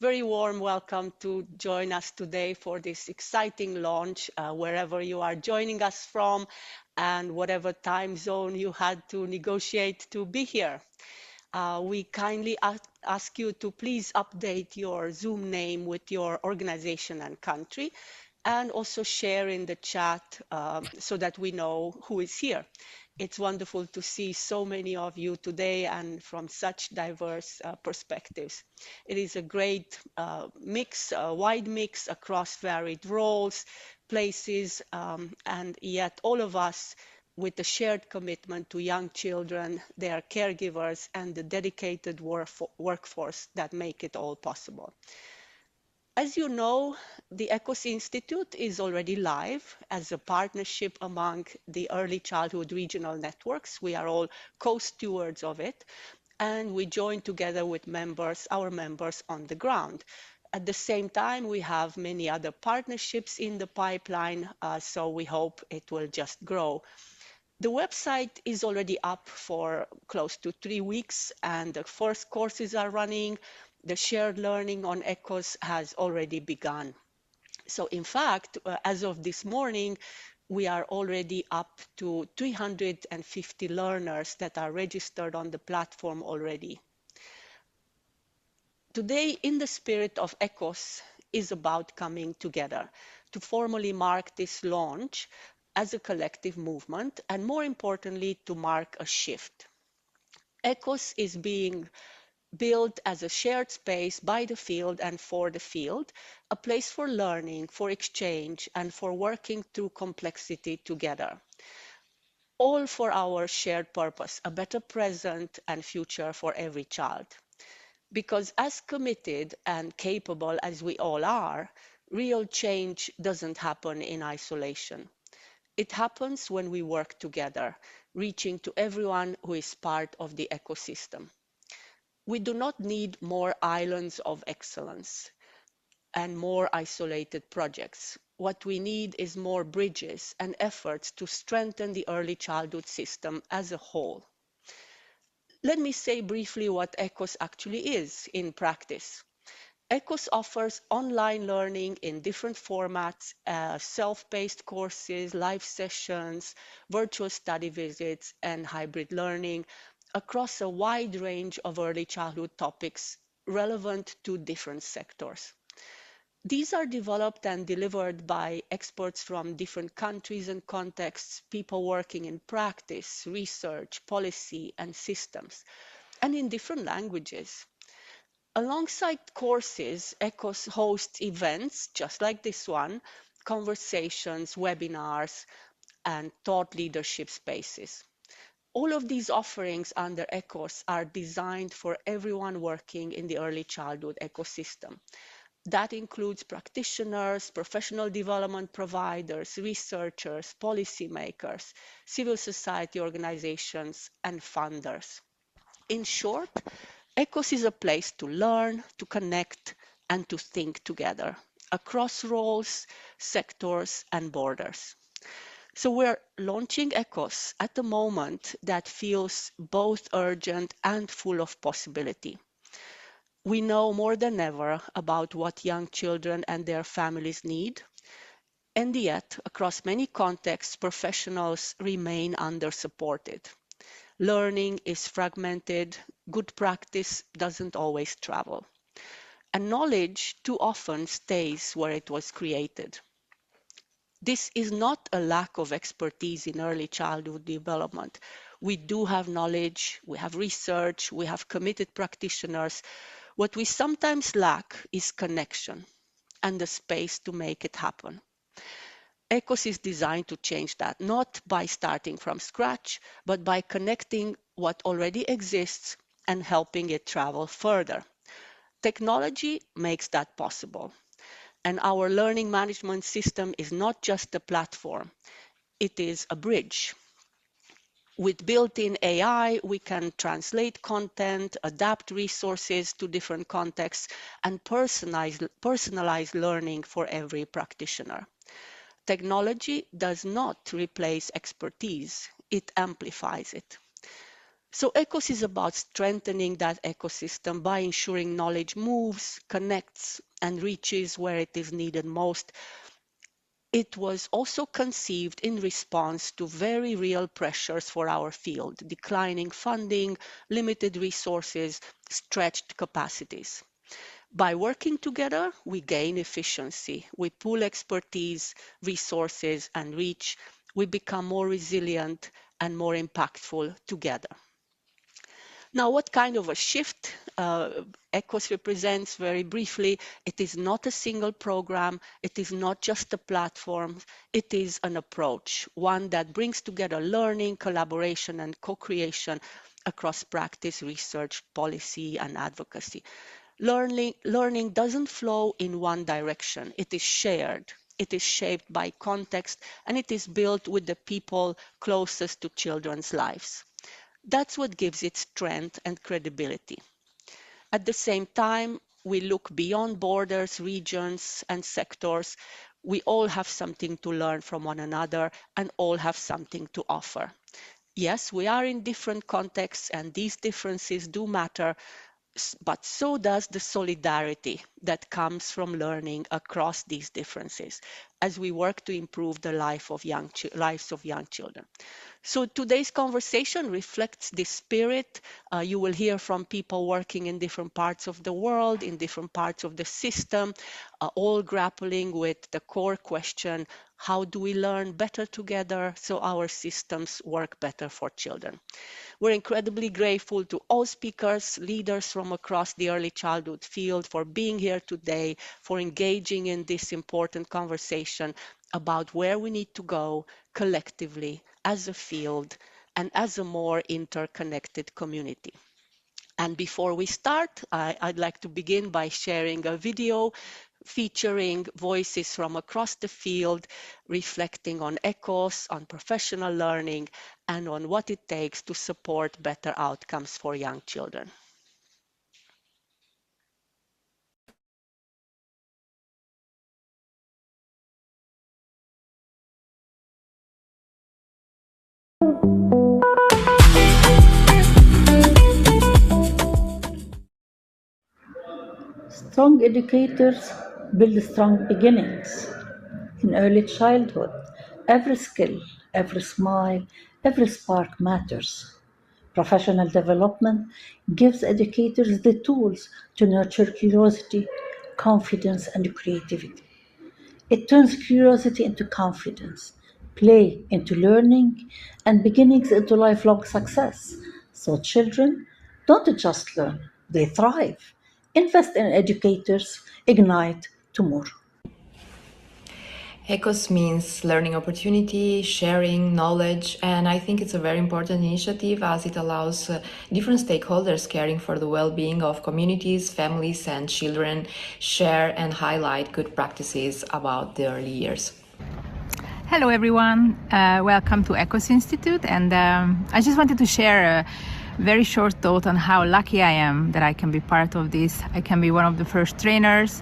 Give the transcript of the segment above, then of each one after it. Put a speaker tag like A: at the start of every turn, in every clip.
A: Very warm welcome to join us today for this exciting launch, wherever you are joining us from and whatever time zone you had to negotiate to be here. We kindly ask you to please update your Zoom name with your organization and country, and also share in the chat so that we know who is here. It's wonderful to see so many of you today and from such diverse perspectives. It is a great mix, a wide mix across varied roles, places, and yet all of us with a shared commitment to young children, their caregivers, and the dedicated workforce that make it all possible. As you know, the ECOS Institute is already live as a partnership among the early childhood regional networks. We are all co-stewards of it, and we join together with our members on the ground. At the same time, we have many other partnerships in the pipeline, so we hope it will just grow. The website is already up for close to 3 weeks, and the first courses are running. The shared learning on ECOS has already begun. So in fact, as of this morning, we are already up to 350 learners that are registered on the platform already. Today, in the spirit of ECOS, is about coming together to formally mark this launch as a collective movement, and more importantly, to mark a shift. ECOS is being built as a shared space by the field and for the field, a place for learning, for exchange, and for working through complexity together. All for our shared purpose, a better present and future for every child. Because as committed and capable as we all are, real change doesn't happen in isolation. It happens when we work together, reaching to everyone who is part of the ecosystem. We do not need more islands of excellence and more isolated projects. What we need is more bridges and efforts to strengthen the early childhood system as a whole. Let me say briefly what ECOS actually is in practice. ECOS offers online learning in different formats, self-paced courses, live sessions, virtual study visits, and hybrid learning across a wide range of early childhood topics relevant to different sectors. These are developed and delivered by experts from different countries and contexts, people working in practice, research, policy, and systems, and in different languages. Alongside courses, ECOS hosts events just like this one, conversations, webinars, and thought leadership spaces. All of these offerings under ECOS are designed for everyone working in the early childhood ecosystem. That includes practitioners, professional development providers, researchers, policymakers, civil society organizations, and funders. In short, ECOS is a place to learn, to connect, and to think together across roles, sectors, and borders. So we're launching ECOS at a moment that feels both urgent and full of possibility. We know more than ever about what young children and their families need, and yet, across many contexts, professionals remain under-supported. Learning is fragmented, good practice doesn't always travel, and knowledge too often stays where it was created. This is not a lack of expertise in early childhood development. We do have knowledge, we have research, we have committed practitioners. What we sometimes lack is connection and the space to make it happen. ECOS is designed to change that, not by starting from scratch, but by connecting what already exists and helping it travel further. Technology makes that possible. And our learning management system is not just a platform, it is a bridge. With built-in AI, we can translate content, adapt resources to different contexts, and personalize learning for every practitioner. Technology does not replace expertise, it amplifies it. So ECOS is about strengthening that ecosystem by ensuring knowledge moves, connects, and reaches where it is needed most. It was also conceived in response to very real pressures for our field, declining funding, limited resources, stretched capacities. By working together, we gain efficiency, we pool expertise, resources, and reach, we become more resilient and more impactful together. Now, what kind of a shift ECOS represents? Very briefly, it is not a single program, it is not just a platform, it is an approach, one that brings together learning, collaboration, and co-creation across practice, research, policy, and advocacy. Learning doesn't flow in one direction, it is shared. It is shaped by context, and it is built with the people closest to children's lives. That's what gives it strength and credibility. At the same time, we look beyond borders, regions, and sectors. We all have something to learn from one another and all have something to offer. Yes, we are in different contexts and these differences do matter, but so does the solidarity that comes from learning across these differences as we work to improve the lives of young children. So today's conversation reflects this spirit. You will hear from people working in different parts of the world, in different parts of the system, all grappling with the core question, how do we learn better together so our systems work better for children? We're incredibly grateful to all speakers, leaders from across the early childhood field for being here today, for engaging in this important conversation about where we need to go collectively as a field and as a more interconnected community. And before we start, I'd like to begin by sharing a video featuring voices from across the field, reflecting on ECOS, on professional learning, and on what it takes to support better outcomes for young children.
B: Strong educators build strong beginnings. In early childhood, every skill, every smile, every spark matters. Professional development gives educators the tools to nurture curiosity, confidence, and creativity. It turns curiosity into confidence, play into learning, and beginnings into lifelong success. So children don't just learn, they thrive. Invest in educators, ignite tomorrow.
C: ECOS means learning opportunity, sharing knowledge, and I think it's a very important initiative as it allows different stakeholders caring for the well-being of communities, families, and children share and highlight good practices about the early years.
D: Hello everyone, welcome to ECOS Institute, and I just wanted to share a very short thought on how lucky I am that I can be part of this. I can be one of the first trainers,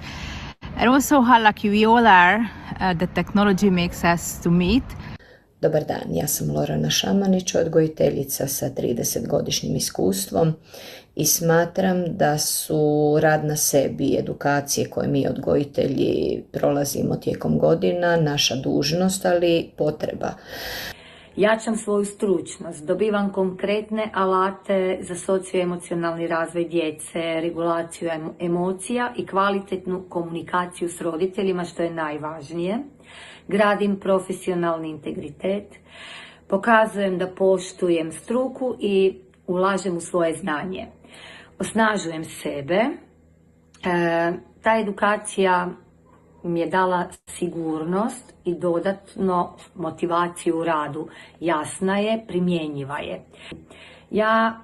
D: and also how lucky we all are that technology makes us to meet.
E: Dobar dan, ja sam Lorana Šamanić, odgojiteljica sa 30-godišnjim iskustvom i smatram da su rad na sebi i edukacije koje mi odgojitelji prolazimo tijekom godina naša dužnost, ali potreba.
F: Jačam svoju stručnost, dobivam konkretne alate za socioemocionalni razvoj djece, regulaciju emocija i kvalitetnu komunikaciju s roditeljima, što je najvažnije. Gradim profesionalni integritet, pokazujem da poštujem struku i ulažem u svoje znanje. Osnažujem sebe. Ta edukacija mi je dala sigurnost i dodatno motivaciju u radu. Jasna je, primjenjiva je. Ja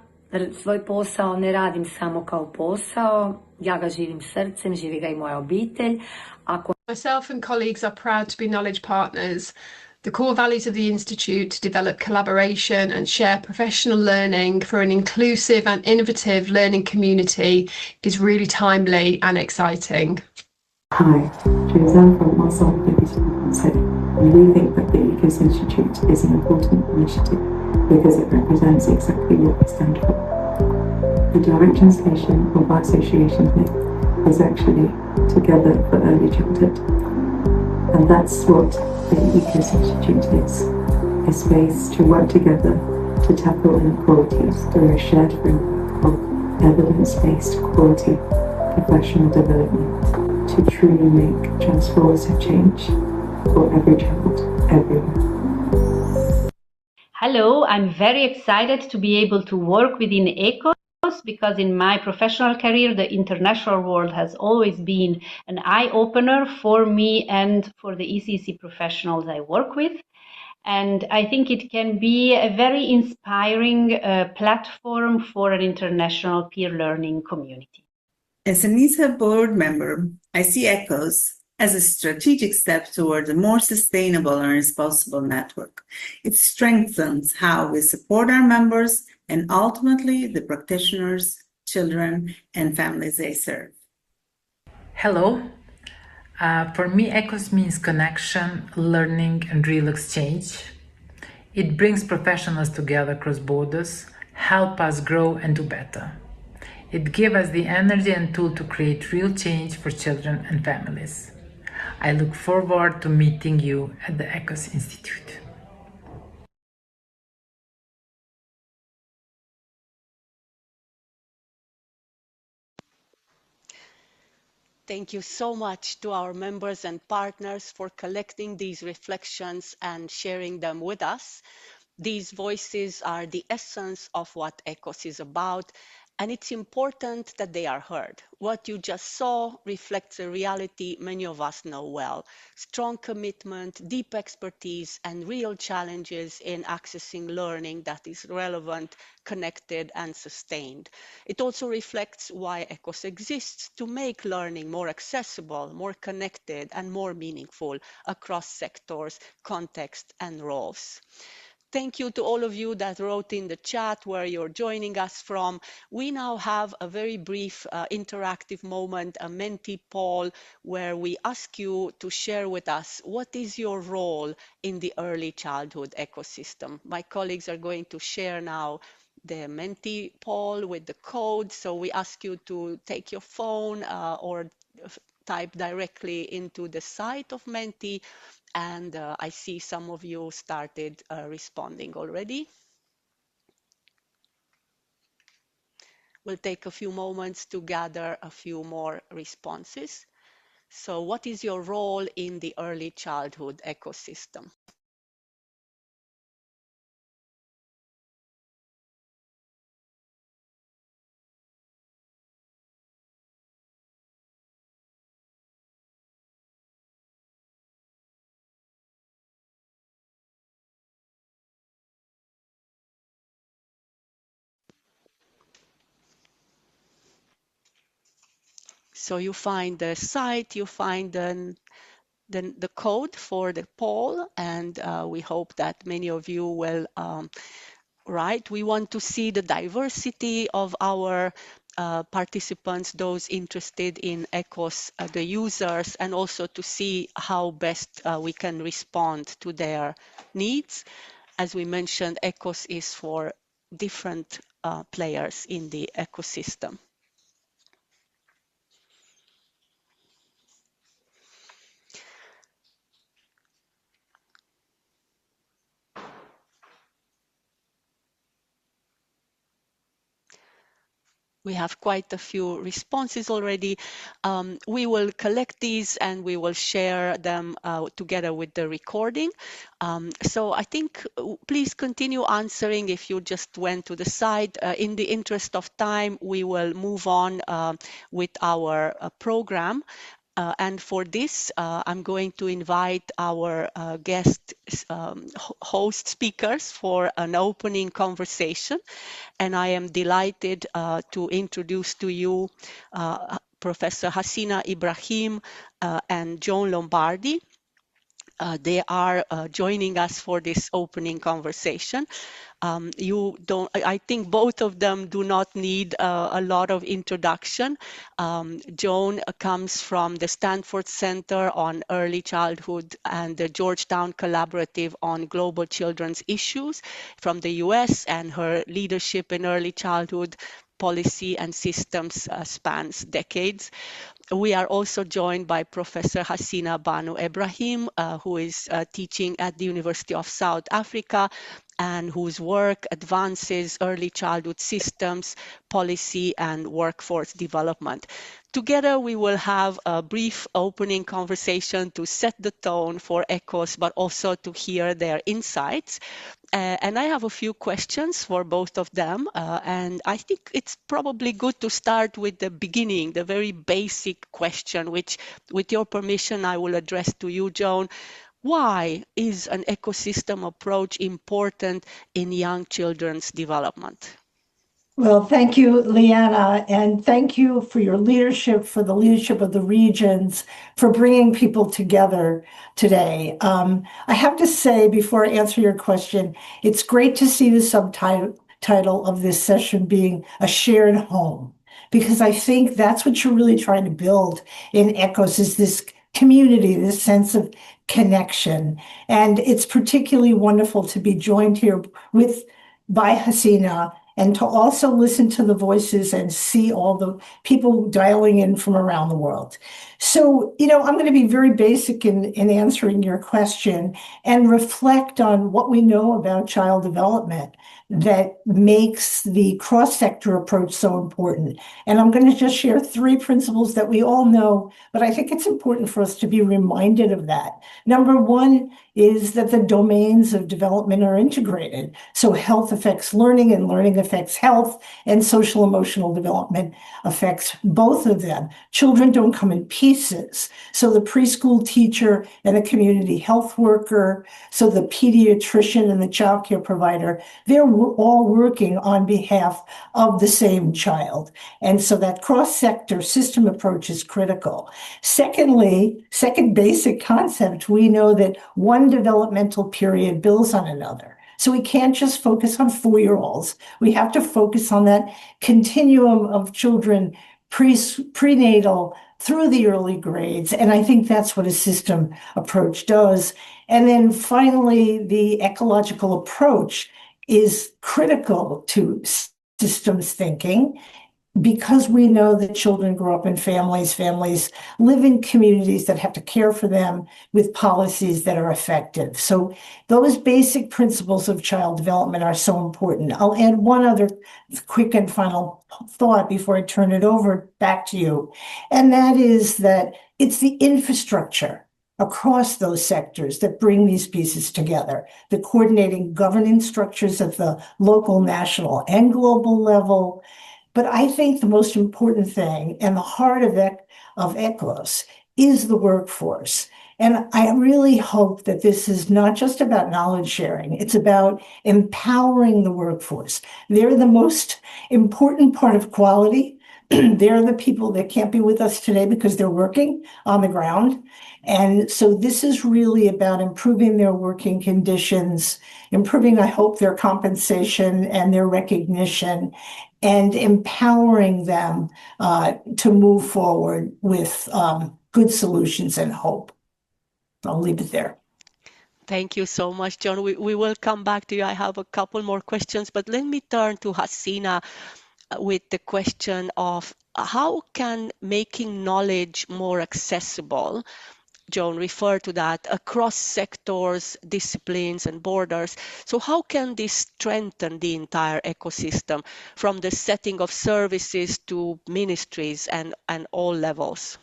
F: svoj posao ne radim samo kao posao, ja ga živim srcem, živi ga i moja obitelj.
G: Myself and colleagues are proud to be knowledge partners. The core values of the Institute develop collaboration and share professional learning for an inclusive and innovative learning community is really timely and exciting.
H: Hi, Joseph from Marcel Deputy Council, and we think that the ECOS Institute is an important initiative. because it represents exactly what we stand for. The direct translation of our association name is actually Together for Early Childhood. And that's what the ECOS Institute is, a space to work together to tackle inequalities through a shared framework of evidence-based quality professional development to truly make transformative change for every child, everywhere.
I: Hello, I'm very excited to be able to work within ECOS because in my professional career, the international world has always been an eye-opener for me and for the ECC professionals I work with. And I think it can be a very inspiring platform for an international peer learning community.
J: As an ESA board member, I see ECOS as a strategic step toward a more sustainable and responsible network. It strengthens how we support our members and ultimately the practitioners, children, and families they serve.
K: Hello. For me, ECOS means connection, learning, and real exchange. It brings professionals together across borders, help us grow and do better. It gives us the energy and tool to create real change for children and families. I look forward to meeting you at the ECOS Institute.
A: Thank you so much to our members and partners for collecting these reflections and sharing them with us. These voices are the essence of what ECOS is about, and it's important that they are heard. What you just saw reflects a reality many of us know well: strong commitment, deep expertise, and real challenges in accessing learning that is relevant, connected, and sustained. It also reflects why ECOS exists: to make learning more accessible, more connected, and more meaningful across sectors, contexts, and roles. Thank you to all of you that wrote in the chat where you're joining us from. We now have a very brief interactive moment, a Menti poll, where we ask you to share with us what is your role in the early childhood ecosystem. My colleagues are going to share now the Menti poll with the code. So we ask you to take your phone or type directly into the site of Menti. And I see some of you started responding already. We'll take a few moments to gather a few more responses. So what is your role in the early childhood ecosystem? So you find the site, you find the code for the poll, and we hope that many of you will write. We want to see the diversity of our participants, those interested in ECOS, the users, and also to see how best we can respond to their needs. As we mentioned, ECOS is for different players in the ecosystem. We have quite a few responses already. We will collect these and we will share them together with the recording. So I think please continue answering if you just went to the site. In the interest of time, we will move on with our program. And for this, I'm going to invite our guest host speakers for an opening conversation. And I am delighted to introduce to you Professor Hasina Ibrahim and Joan Lombardi. They are joining us for this opening conversation. I think both of them do not need a lot of introduction. Joan comes from the Stanford Center on Early Childhood and the Georgetown Collaborative on Global Children's Issues from the US, and her leadership in early childhood policy and systems spans decades. We are also joined by Professor Hasina Banu Ebrahim, who is teaching at the University of South Africa and whose work advances early childhood systems, policy, and workforce development. Together, we will have a brief opening conversation to set the tone for ECOS, but also to hear their insights. And I have a few questions for both of them. And I think it's probably good to start with the beginning, the very basic question, which, with your permission, I will address to you, Joan. Why is an ecosystem approach important in young children's development?
L: Well, thank you, Liana, and thank you for your leadership, for the leadership of the regions, for bringing people together today. I have to say, before I answer your question, it's great to see the subtitle of this session being a shared home, because I think that's what you're really trying to build in ECOS, is this community, this sense of connection. And it's particularly wonderful to be joined here by Hasina, and to also listen to the voices and see all the people dialing in from around the world. So, I'm going to be very basic in answering your question and reflect on what we know about child development that makes the cross-sector approach so important. And I'm going to just share 3 principles that we all know, but I think it's important for us to be reminded of that. Number 1 is that the domains of development are integrated. So health affects learning, and learning affects health, and social emotional development affects both of them. Children don't come in pieces. So the preschool teacher and the community health worker, so the pediatrician and the child care provider, they're all working on behalf of the same child. And so that cross-sector system approach is critical. Secondly, second basic concept, we know that one developmental period builds on another. So we can't just focus on 4-year-olds. We have to focus on that continuum of children prenatal through the early grades. And I think that's what a system approach does. And then finally, the ecological approach is critical to systems thinking, because we know that children grow up in families live in communities that have to care for them with policies that are effective. So those basic principles of child development are so important. I'll add one other quick and final thought before I turn it over back to you. And that is that it's the infrastructure across those sectors that bring these pieces together, the coordinating governance structures at the local, national, and global level. But I think the most important thing, and the heart of ECOS, is the workforce. And I really hope that this is not just about knowledge sharing, it's about empowering the workforce. They're the most important part of quality. They're the people that can't be with us today because they're working on the ground. And so this is really about improving their working conditions, improving, I hope, their compensation and their recognition, and empowering them to move forward with good solutions and hope. I'll leave it there.
A: Thank you so much, John. We will come back to you. I have a couple more questions, but let me turn to Hasina with the question of how can making knowledge more accessible, Joan referred to that, across sectors, disciplines, and borders. So how can this strengthen the entire ecosystem from the setting of services to ministries and all levels?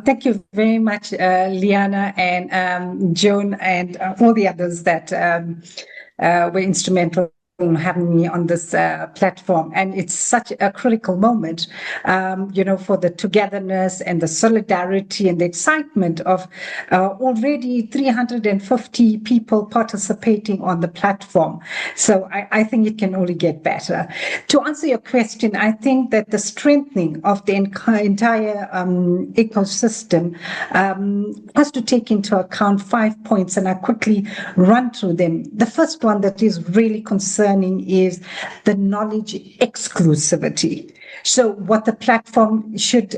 M: Thank you very much, Liana and Joan and all the others that were instrumental having me on this platform. And it's such a critical moment, for the togetherness and the solidarity and the excitement of already 350 people participating on the platform. So I think it can only get better. To answer your question, I think that the strengthening of the entire ecosystem has to take into account 5 points, and I quickly run through them. The first one that is really concerning is the knowledge exclusivity. So what the platform should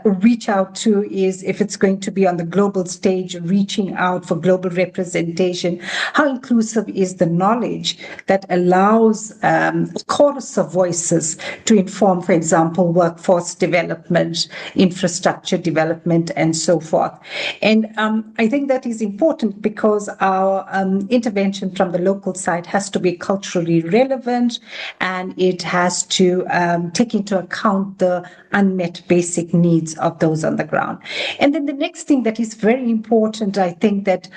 M: reach out to is, if it's going to be on the global stage, reaching out for global representation, how inclusive is the knowledge that allows a chorus of voices to inform, for example, workforce development, infrastructure development, and so forth. And I think that is important because our intervention from the local side has to be culturally relevant, and it has to take into account the unmet basic needs of those on the ground. And then the next thing that is very important, I think, that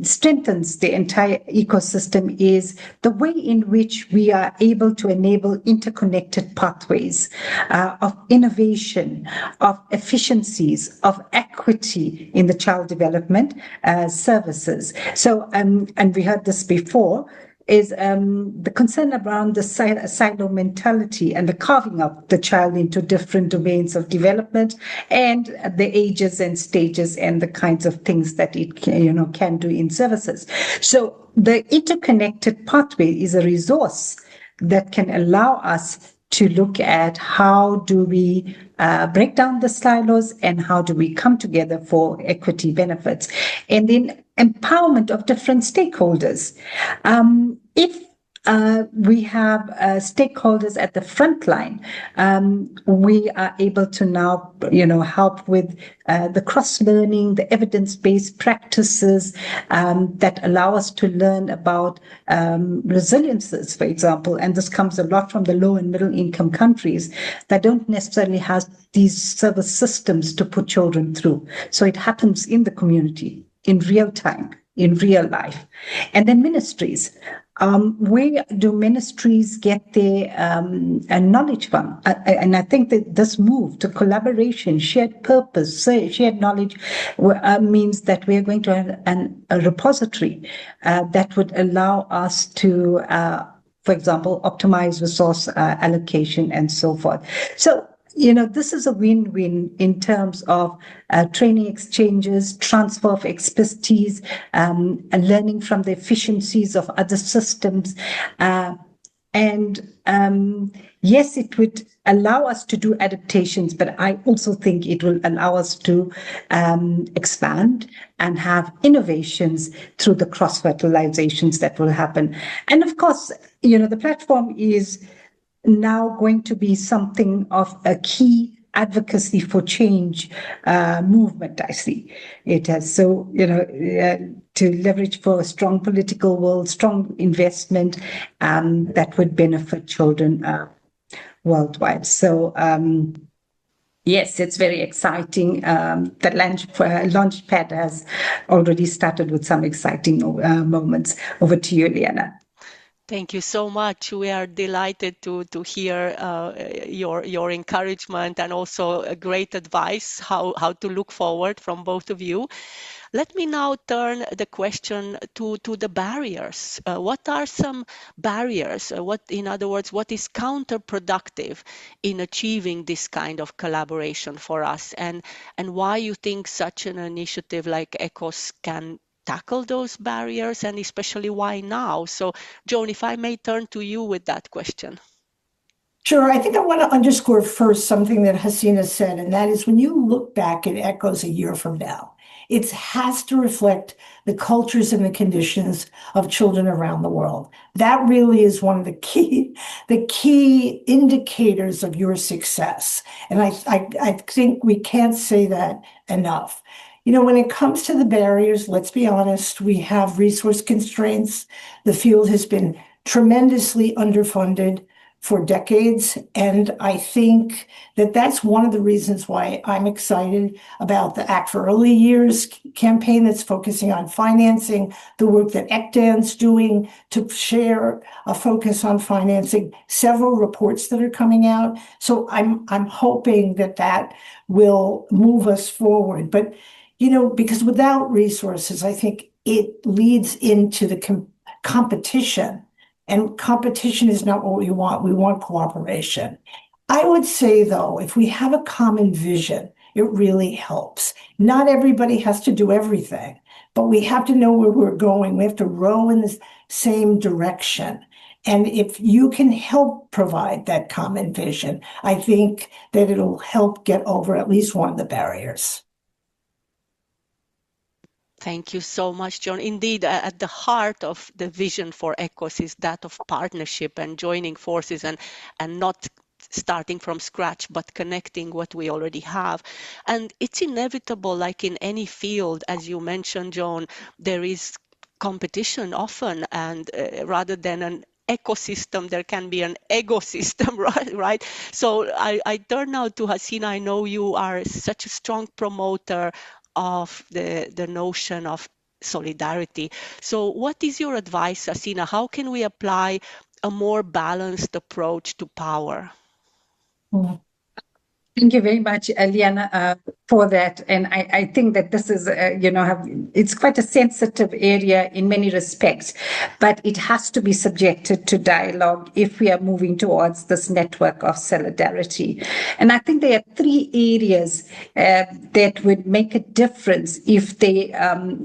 M: strengthens the entire ecosystem is the way in which we are able to enable interconnected pathways of innovation, of efficiencies, of equity in the child development services. So, and we heard this before, is the concern around the silo mentality and the carving up the child into different domains of development and the ages and stages and the kinds of things that it can do in services. So the interconnected pathway is a resource that can allow us to look at how do we break down the silos and how do we come together for equity benefits. And then empowerment of different stakeholders. If we have stakeholders at the front line, we are able to now, help with the cross-learning, the evidence-based practices that allow us to learn about resiliences, for example. And this comes a lot from the low and middle income countries that don't necessarily have these service systems to put children through. So it happens in the community, in real time, in real life. And then ministries. Where do ministries get their knowledge from? And I think that this move to collaboration, shared purpose, shared knowledge means that we are going to have a repository that would allow us to, for example, optimize resource allocation and so forth. So, this is a win-win in terms of training exchanges, transfer of expertise, and learning from the efficiencies of other systems. Yes, it would allow us to do adaptations, but I also think it will allow us to expand and have innovations through the cross-fertilizations that will happen. And of course, the platform is now going to be something of a key advocacy for change movement, I see it as. So, to leverage for a strong political will, strong investment that would benefit children worldwide. So, yes, it's very exciting. The Launchpad has already started with some exciting moments. Over to you, Liana.
A: Thank you so much. We are delighted to hear your encouragement and also a great advice how to look forward from both of you. Let me now turn the question to the barriers. What are some barriers? In other words, what is counterproductive in achieving this kind of collaboration for us, and why you think such an initiative like ECOS can tackle those barriers, and especially why now? So, Joan, if I may turn to you with that question.
L: Sure. I think I want to underscore first something that Hasina said, and that is when you look back at ECOS a year from now, it has to reflect the cultures and the conditions of children around the world. That really is one of the key indicators of your success. And I think we can't say that enough. When it comes to the barriers, let's be honest, we have resource constraints. The field has been tremendously underfunded for decades. And I think that that's one of the reasons why I'm excited about the Act for Early Years campaign that's focusing on financing, the work that ECDAN's doing to share a focus on financing, several reports that are coming out. So I'm hoping that that will move us forward. But, because without resources, I think it leads into the competition. And competition is not what we want. We want cooperation. I would say, though, if we have a common vision, it really helps. Not everybody has to do everything, but we have to know where we're going. We have to row in the same direction. And if you can help provide that common vision, I think that it'll help get over at least one of the barriers.
A: Thank you so much, John. Indeed, at the heart of the vision for ECOS is that of partnership and joining forces and not starting from scratch, but connecting what we already have. And it's inevitable, like in any field, as you mentioned, John, there is competition often, and rather than an ecosystem, there can be an ecosystem, right? So I turn now to Hasina. I know you are such a strong promoter of the notion of solidarity. So what is your advice, Hasina? How can we apply a more balanced approach to power?
M: Thank you very much, Liana, for that. And I think that this is, it's quite a sensitive area in many respects, but it has to be subjected to dialogue if we are moving towards this network of solidarity. And I think there are three areas that would make a difference if they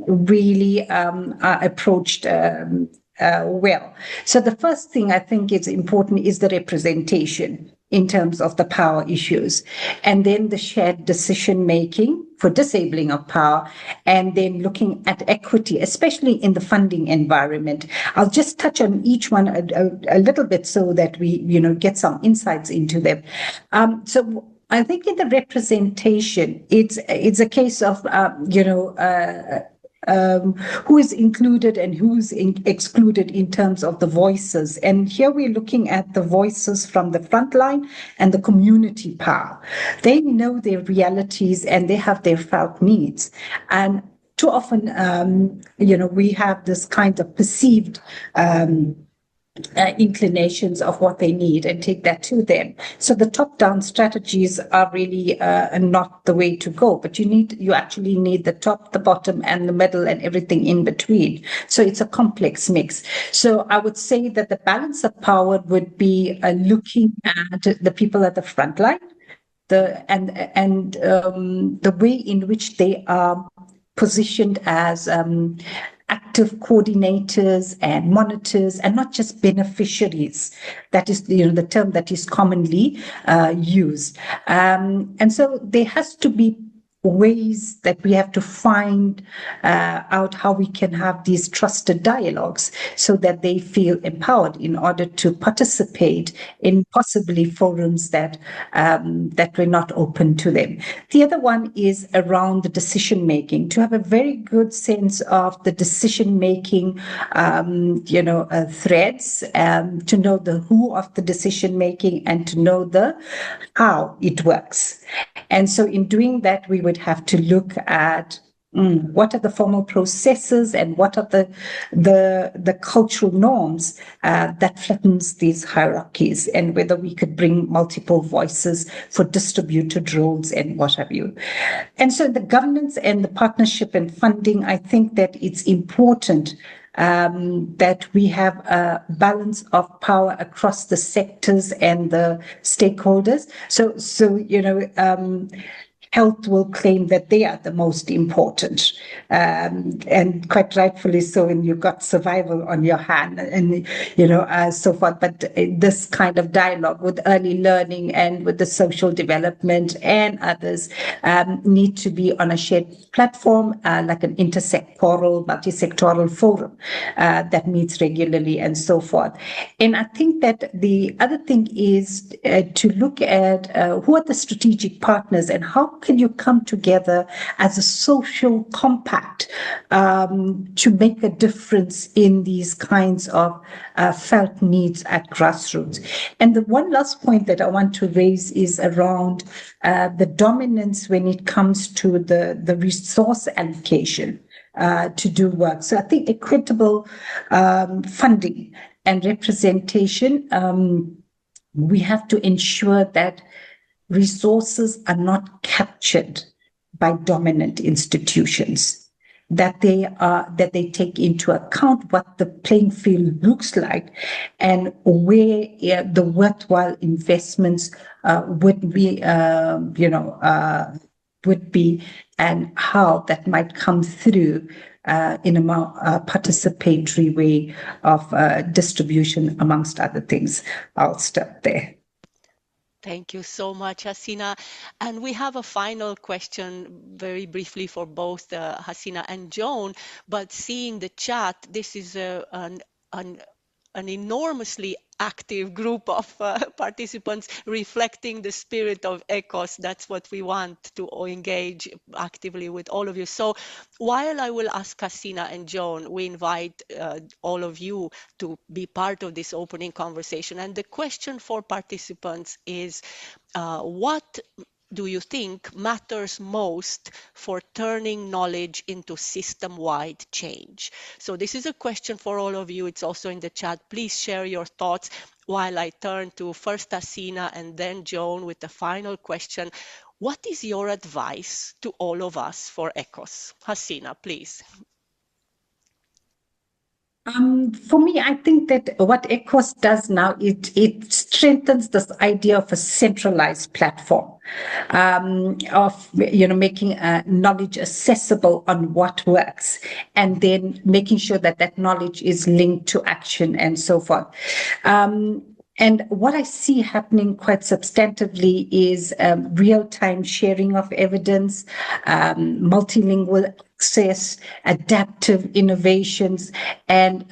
M: really are approached well. So the first thing I think is important is the representation in terms of the power issues, and then the shared decision making for disabling of power, and then looking at equity, especially in the funding environment. I'll just touch on each one a little bit so that we, get some insights into them. So I think in the representation, it's a case of, who is included and who's excluded in terms of the voices. And here we're looking at the voices from the front line and the community power. They know their realities and they have their felt needs. And too often, we have this kind of perceived inclinations of what they need and take that to them. So the top-down strategies are really not the way to go, but you actually need the top, the bottom, and the middle, and everything in between. So it's a complex mix. So I would say that the balance of power would be looking at the people at the front line, the way in which they are positioned as active coordinators and monitors, and not just beneficiaries. That is, the term that is commonly used. And so there has to be ways that we have to find out how we can have these trusted dialogues so that they feel empowered in order to participate in possibly forums that were not open to them. The other one is around the decision making, to have a very good sense of the decision making threads, to know the who of the decision making and to know the how it works. And so in doing that, we would have to look at what are the formal processes and what are the cultural norms that flattens these hierarchies, and whether we could bring multiple voices for distributed roles and what have you. And so the governance and the partnership and funding, I think that it's important that we have a balance of power across the sectors and the stakeholders. So health will claim that they are the most important, and quite rightfully so, and you've got survival on your hand, and so forth. But this kind of dialogue with early learning and with the social development and others need to be on a shared platform, like an intersectoral, multi-sectoral forum that meets regularly and so forth. And I think that the other thing is to look at who are the strategic partners and how can you come together as a social compact to make a difference in these kinds of felt needs at grassroots? And the one last point that I want to raise is around the dominance when it comes to the resource allocation to do work. So I think equitable funding and representation, we have to ensure that resources are not captured by dominant institutions, that they take into account what the playing field looks like and where the worthwhile investments would be, and how that might come through in a more participatory way of distribution, amongst other things. I'll stop there.
A: Thank you so much, Hasina. And we have a final question very briefly for both Hasina and Joan, but seeing the chat, this is an enormously active group of participants reflecting the spirit of ECOS. That's what we want to engage actively with all of you. So while I will ask Hasina and Joan, we invite all of you to be part of this opening conversation. And the question for participants is, what do you think matters most for turning knowledge into system-wide change? So this is a question for all of you. It's also in the chat. Please share your thoughts while I turn to first Hasina and then Joan with the final question. What is your advice to all of us for ECOS? Hasina, please.
M: For me, I think that what ECOS does now, it strengthens this idea of a centralized platform, of making knowledge accessible on what works, and then making sure that that knowledge is linked to action and so forth. And what I see happening quite substantively is real-time sharing of evidence, multilingual access, adaptive innovations, and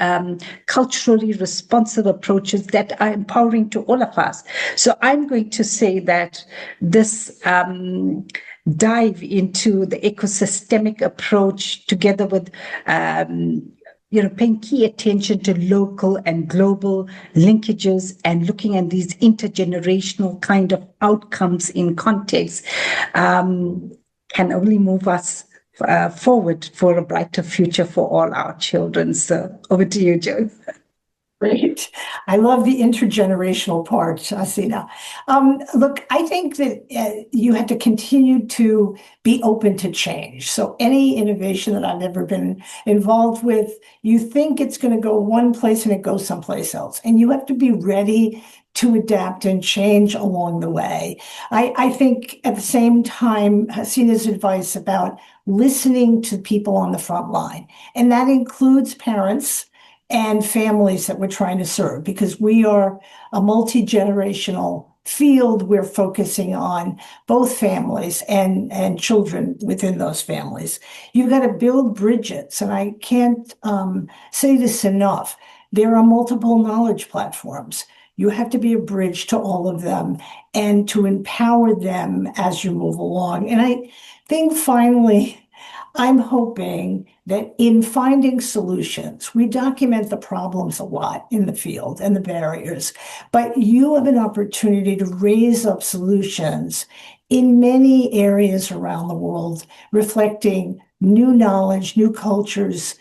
M: culturally responsive approaches that are empowering to all of us. So I'm going to say that this dive into the ecosystemic approach, together with paying key attention to local and global linkages and looking at these intergenerational kind of outcomes in context, can only move us forward for a brighter future for all our children. So over to you, Joan.
L: Great. I love the intergenerational part, Hasina. Look, I think that you have to continue to be open to change. So any innovation that I've ever been involved with, you think it's going to go one place and it goes someplace else. And you have to be ready to adapt and change along the way. I think at the same time, Hasina's advice about listening to people on the front line, and that includes parents and families that we're trying to serve, because we are a multi-generational field. We're focusing on both families and children within those families. You've got to build bridges, and I can't say this enough. There are multiple knowledge platforms. You have to be a bridge to all of them and to empower them as you move along. And I think finally, I'm hoping that in finding solutions, we document the problems a lot in the field and the barriers, but you have an opportunity to raise up solutions in many areas around the world, reflecting new knowledge, new cultures,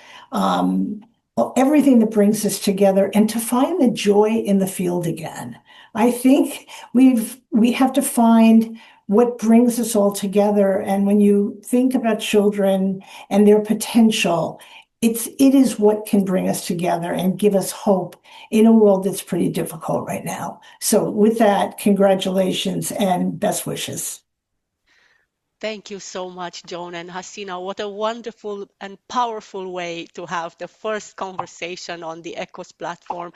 L: everything that brings us together, and to find the joy in the field again. I think we have to find what brings us all together. And when you think about children and their potential, it is what can bring us together and give us hope in a world that's pretty difficult right now. So with that, congratulations and best wishes.
A: Thank you so much, Joan and Hasina. What a wonderful and powerful way to have the first conversation on the ECOS platform.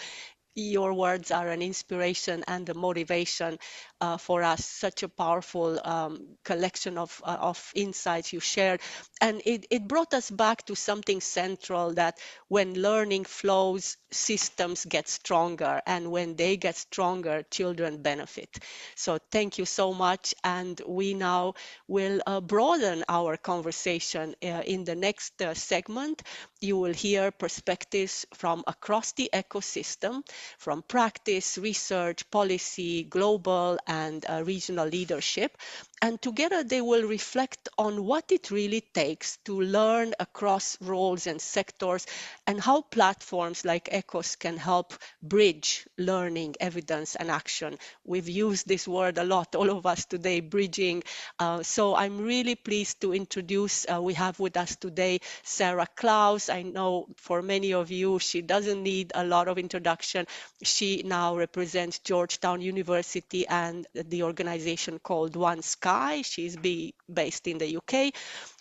A: Your words are an inspiration and a motivation for us. Such a powerful collection of insights you shared. And it brought us back to something central, that when learning flows, systems get stronger. And when they get stronger, children benefit. So thank you so much. And we now will broaden our conversation in the next segment. You will hear perspectives from across the ecosystem, from practice, research, policy, global and regional leadership. And together they will reflect on what it really takes to learn across roles and sectors, and how platforms like ECOS can help bridge learning, evidence and action. We've used this word a lot, all of us today, bridging. So I'm really pleased to introduce, we have with us today Sarah Klaus. I know for many of you, she doesn't need a lot of introduction. She now represents Georgetown University and the organization called One Sky. She's based in the UK.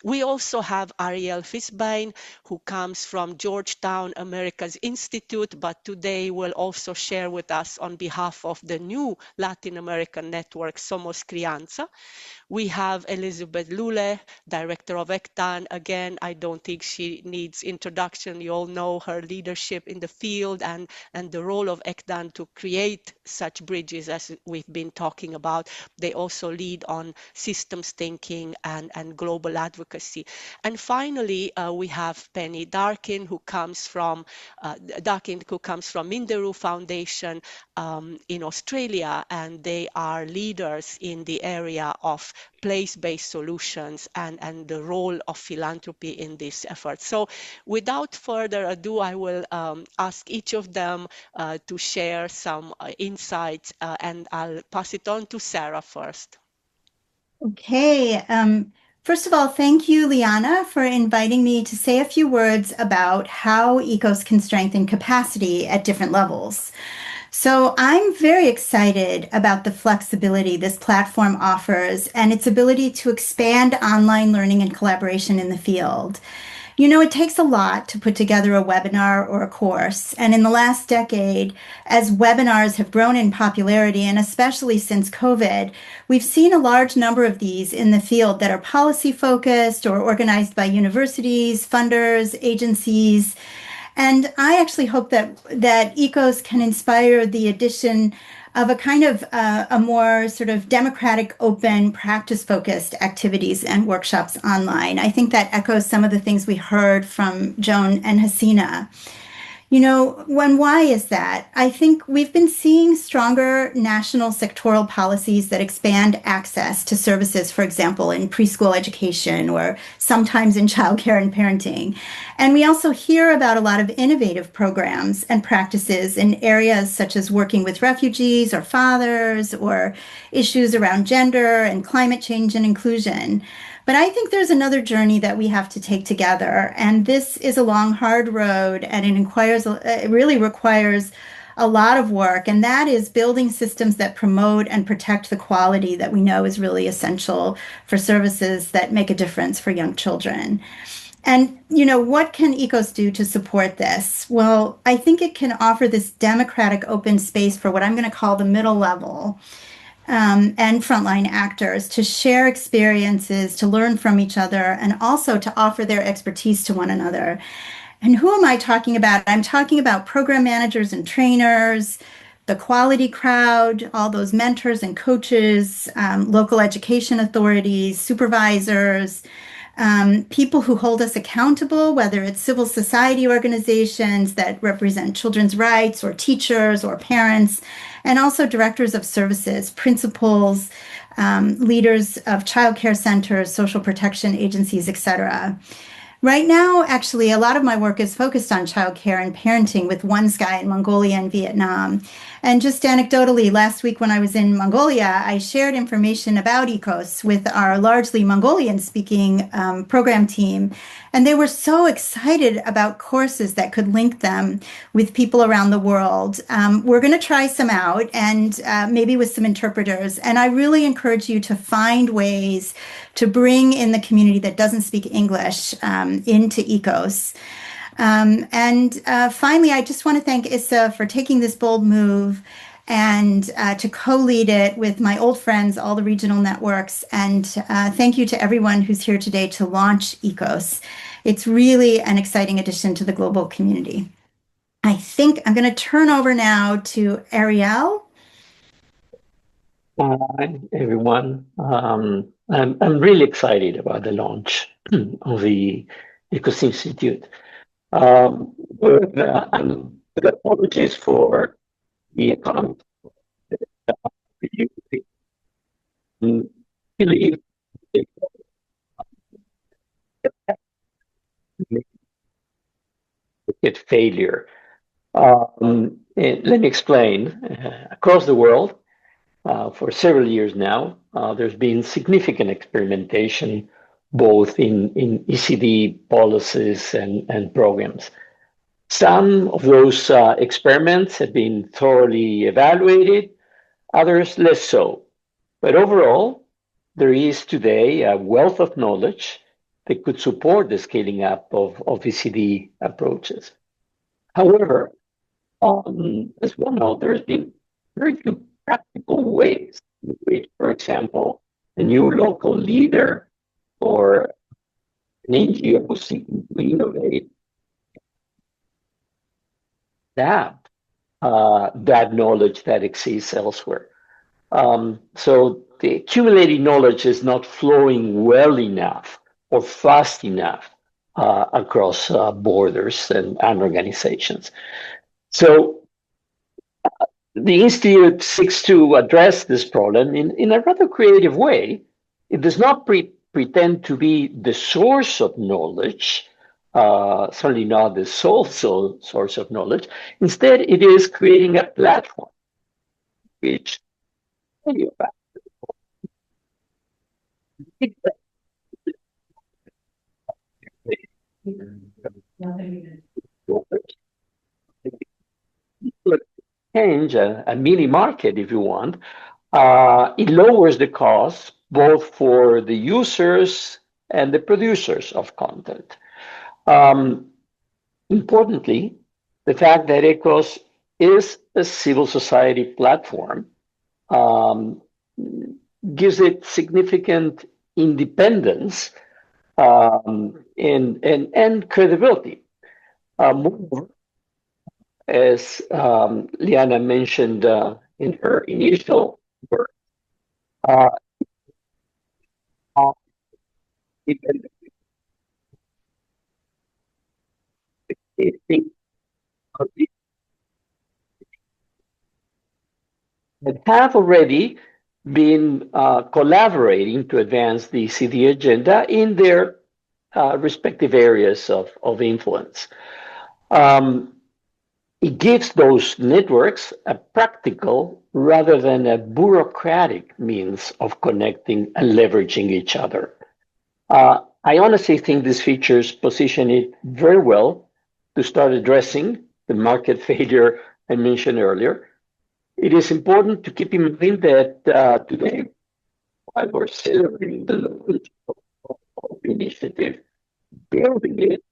A: We also have Ariel Fisbein, who comes from Georgetown Americas Institute, but today will also share with us on behalf of the new Latin American network, Somos Crianza. We have Elizabeth Lule, Director of ECTAN. Again, I don't think she needs introduction. You all know her leadership in the field and the role of ECTAN to create such bridges as we've been talking about. They also lead on systems thinking and global advocacy. And finally, we have Penny Darkin, who comes from Minderoo Foundation in Australia, and they are leaders in the area of place-based solutions and the role of philanthropy in this effort. So without further ado, I will ask each of them to share some insights, and I'll pass it on to Sarah first.
N: Okay. First of all, thank you, Liana, for inviting me to say a few words about how ECOS can strengthen capacity at different levels. So I'm very excited about the flexibility this platform offers and its ability to expand online learning and collaboration in the field. You know, it takes a lot to put together a webinar or a course. And in the last decade, as webinars have grown in popularity, and especially since COVID, we've seen a large number of these in the field that are policy focused or organized by universities, funders, agencies. And I actually hope that ECOS can inspire the addition of a kind of a more sort of democratic, open, practice-focused activities and workshops online. I think that echoes some of the things we heard from Joan and Hasina. You know, why is that? I think we've been seeing stronger national sectoral policies that expand access to services, for example, in preschool education or sometimes in childcare and parenting. And we also hear about a lot of innovative programs and practices in areas such as working with refugees or fathers, or issues around gender and climate change and inclusion. But I think there's another journey that we have to take together. And this is a long, hard road, and it really requires a lot of work. And that is building systems that promote and protect the quality that we know is really essential for services that make a difference for young children. And, you know, what can ECOS do to support this? Well, I think it can offer this democratic open space for what I'm going to call the middle level. And frontline actors to share experiences, to learn from each other, and also to offer their expertise to one another. And who am I talking about? I'm talking about program managers and trainers, the quality crowd, all those mentors and coaches, local education authorities, supervisors, people who hold us accountable, whether it's civil society organizations that represent children's rights, or teachers or parents, and also directors of services, principals, leaders of childcare centers, social protection agencies, etc. Right now, actually, a lot of my work is focused on childcare and parenting with One Sky in Mongolia and Vietnam. And just anecdotally, last week when I was in Mongolia, I shared information about ECOS with our largely Mongolian-speaking program team. And they were so excited about courses that could link them with people around the world. We're going to try some out, and maybe with some interpreters. And I really encourage you to find ways to bring in the community that doesn't speak English into ECOS. Finally, I just want to thank Issa for taking this bold move and to co-lead it with my old friends, all the regional networks. And thank you to everyone who's here today to launch ECOS. It's really an exciting addition to the global community. I think I'm going to turn over now to Ariel.
O: Hi, everyone. I'm really excited about the launch of the ECOS Institute. Apologies for the economic believe failure. Let me explain. Across the world, for several years now, there's been significant experimentation both in ECD policies and programs. Some of those experiments have been thoroughly evaluated, others less so. But overall, there is today a wealth of knowledge that could support the scaling up of ECD approaches. However, as well know, there's been very few practical ways in which, for example, a new local leader or an NGO seeking to innovate that knowledge that exists elsewhere. So the accumulated knowledge is not flowing well enough or fast enough across borders and organizations. So the Institute seeks to address this problem in a rather creative way. It does not pretend to be the source of knowledge, certainly not the sole source of knowledge. Instead, it is creating a platform which change a mini market, if you want. It lowers the cost both for the users and the producers of content. Importantly, the fact that ECOS is a civil society platform gives it significant independence and credibility. Moreover, as Liana mentioned in her initial work, that have already been collaborating to advance the CD agenda in their respective areas of influence. It gives those networks a practical rather than a bureaucratic means of connecting and leveraging each other. I honestly think these features position it very well to start addressing the market failure I mentioned earlier. It is important to keep in mind that today, while we're celebrating the launch of the initiative, building it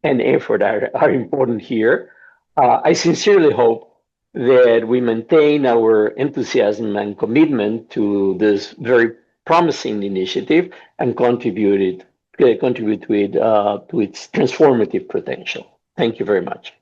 O: and effort are important here. I sincerely hope that we maintain our enthusiasm and commitment to this very promising initiative and contribute to its transformative potential. Thank you very much.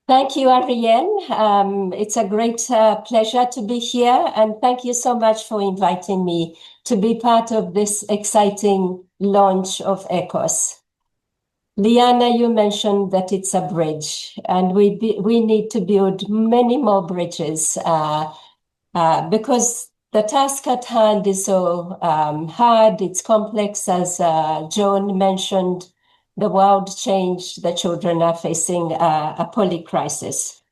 P: Thank you, Ariel. It's a great pleasure to be here, and thank you so much for inviting me to be part of this exciting launch of ECOS. Liana, you mentioned that it's a bridge, and we need to build many more bridges because the task at hand is so hard, it's complex, as Joan mentioned. The world changed, the children are facing a poly crisis.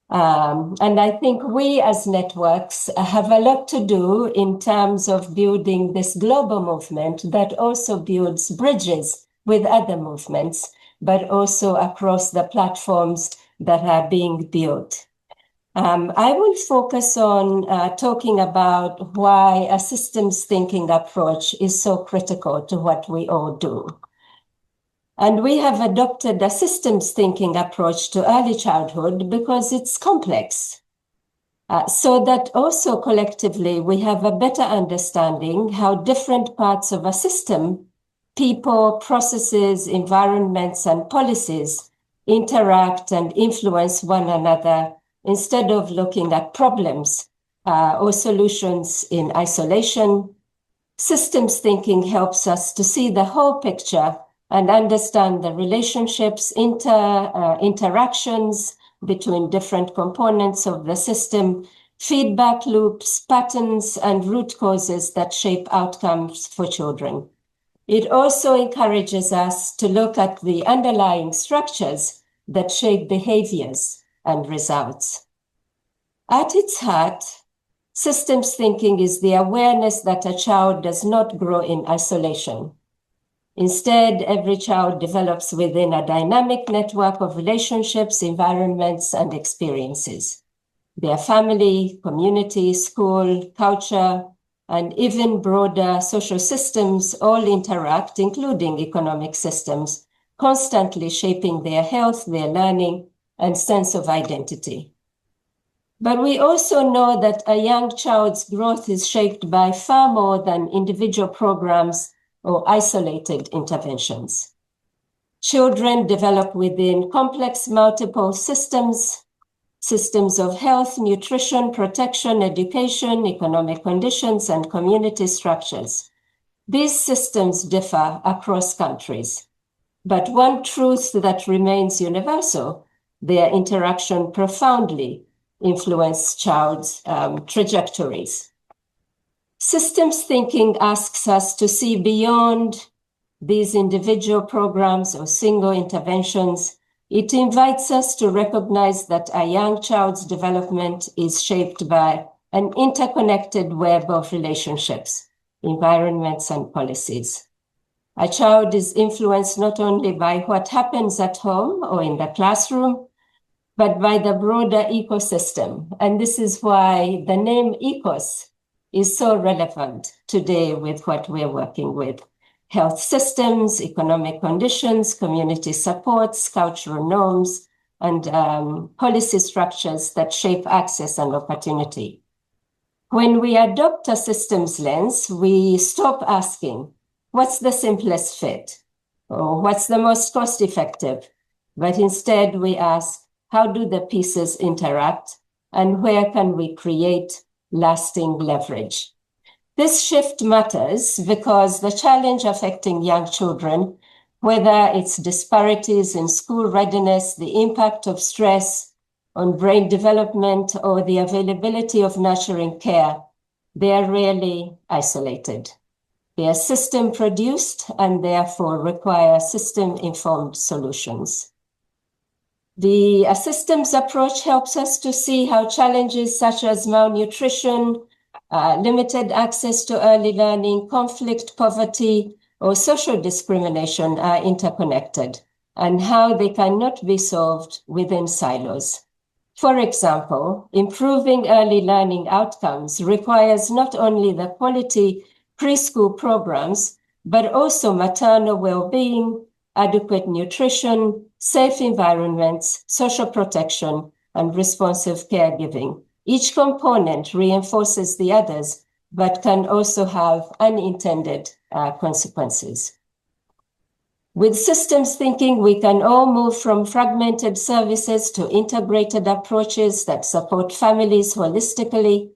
P: And I think we as networks have a lot to do in terms of building this global movement that also builds bridges with other movements, but also across the platforms that are being built. I will focus on talking about why a systems thinking approach is so critical to what we all do. And we have adopted a systems thinking approach to early childhood because it's complex. So that also collectively we have a better understanding how different parts of a system, people, processes, environments, and policies interact and influence one another instead of looking at problems or solutions in isolation. Systems thinking helps us to see the whole picture and understand the relationships, interactions between different components of the system, feedback loops, patterns, and root causes that shape outcomes for children. It also encourages us to look at the underlying structures that shape behaviors and results. At its heart, systems thinking is the awareness that a child does not grow in isolation. Instead, every child develops within a dynamic network of relationships, environments, and experiences. Their family, community, school, culture, and even broader social systems all interact, including economic systems, constantly shaping their health, their learning, and sense of identity. But we also know that a young child's growth is shaped by far more than individual programs or isolated interventions. Children develop within complex multiple systems of health, nutrition, protection, education, economic conditions, and community structures. These systems differ across countries, but one truth that remains universal: their interaction profoundly influence child's trajectories. Systems thinking asks us to see beyond these individual programs or single interventions. It invites us to recognize that a young child's development is shaped by an interconnected web of relationships, environments, and policies. A child is influenced not only by what happens at home or in the classroom, but by the broader ecosystem. And this is why the name ECOS is so relevant today with what we're working with. Health systems, economic conditions, community supports, cultural norms, and policy structures that shape access and opportunity. When we adopt a systems lens, we stop asking, what's the simplest fit? Or what's the most cost-effective? But instead we ask, how do the pieces interact? And where can we create lasting leverage? This shift matters because the challenge affecting young children, whether it's disparities in school readiness, the impact of stress on brain development, or the availability of nurturing care, they are rarely isolated. They are system-produced and therefore require system-informed solutions. The systems approach helps us to see how challenges such as malnutrition, limited access to early learning, conflict, poverty, or social discrimination are interconnected, and how they cannot be solved within silos. For example, improving early learning outcomes requires not only the quality preschool programs, but also maternal well-being, adequate nutrition, safe environments, social protection, and responsive caregiving. Each component reinforces the others, but can also have unintended consequences. With systems thinking, we can all move from fragmented services to integrated approaches that support families holistically.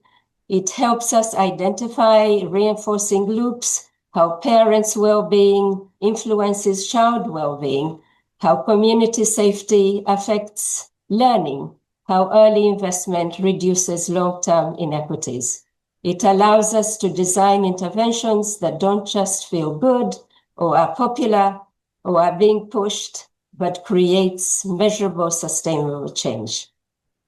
P: It helps us identify reinforcing loops, how parents' well-being influences child well-being, how community safety affects learning, how early investment reduces long-term inequities. It allows us to design interventions that don't just feel good or are popular or are being pushed, but creates measurable, sustainable change.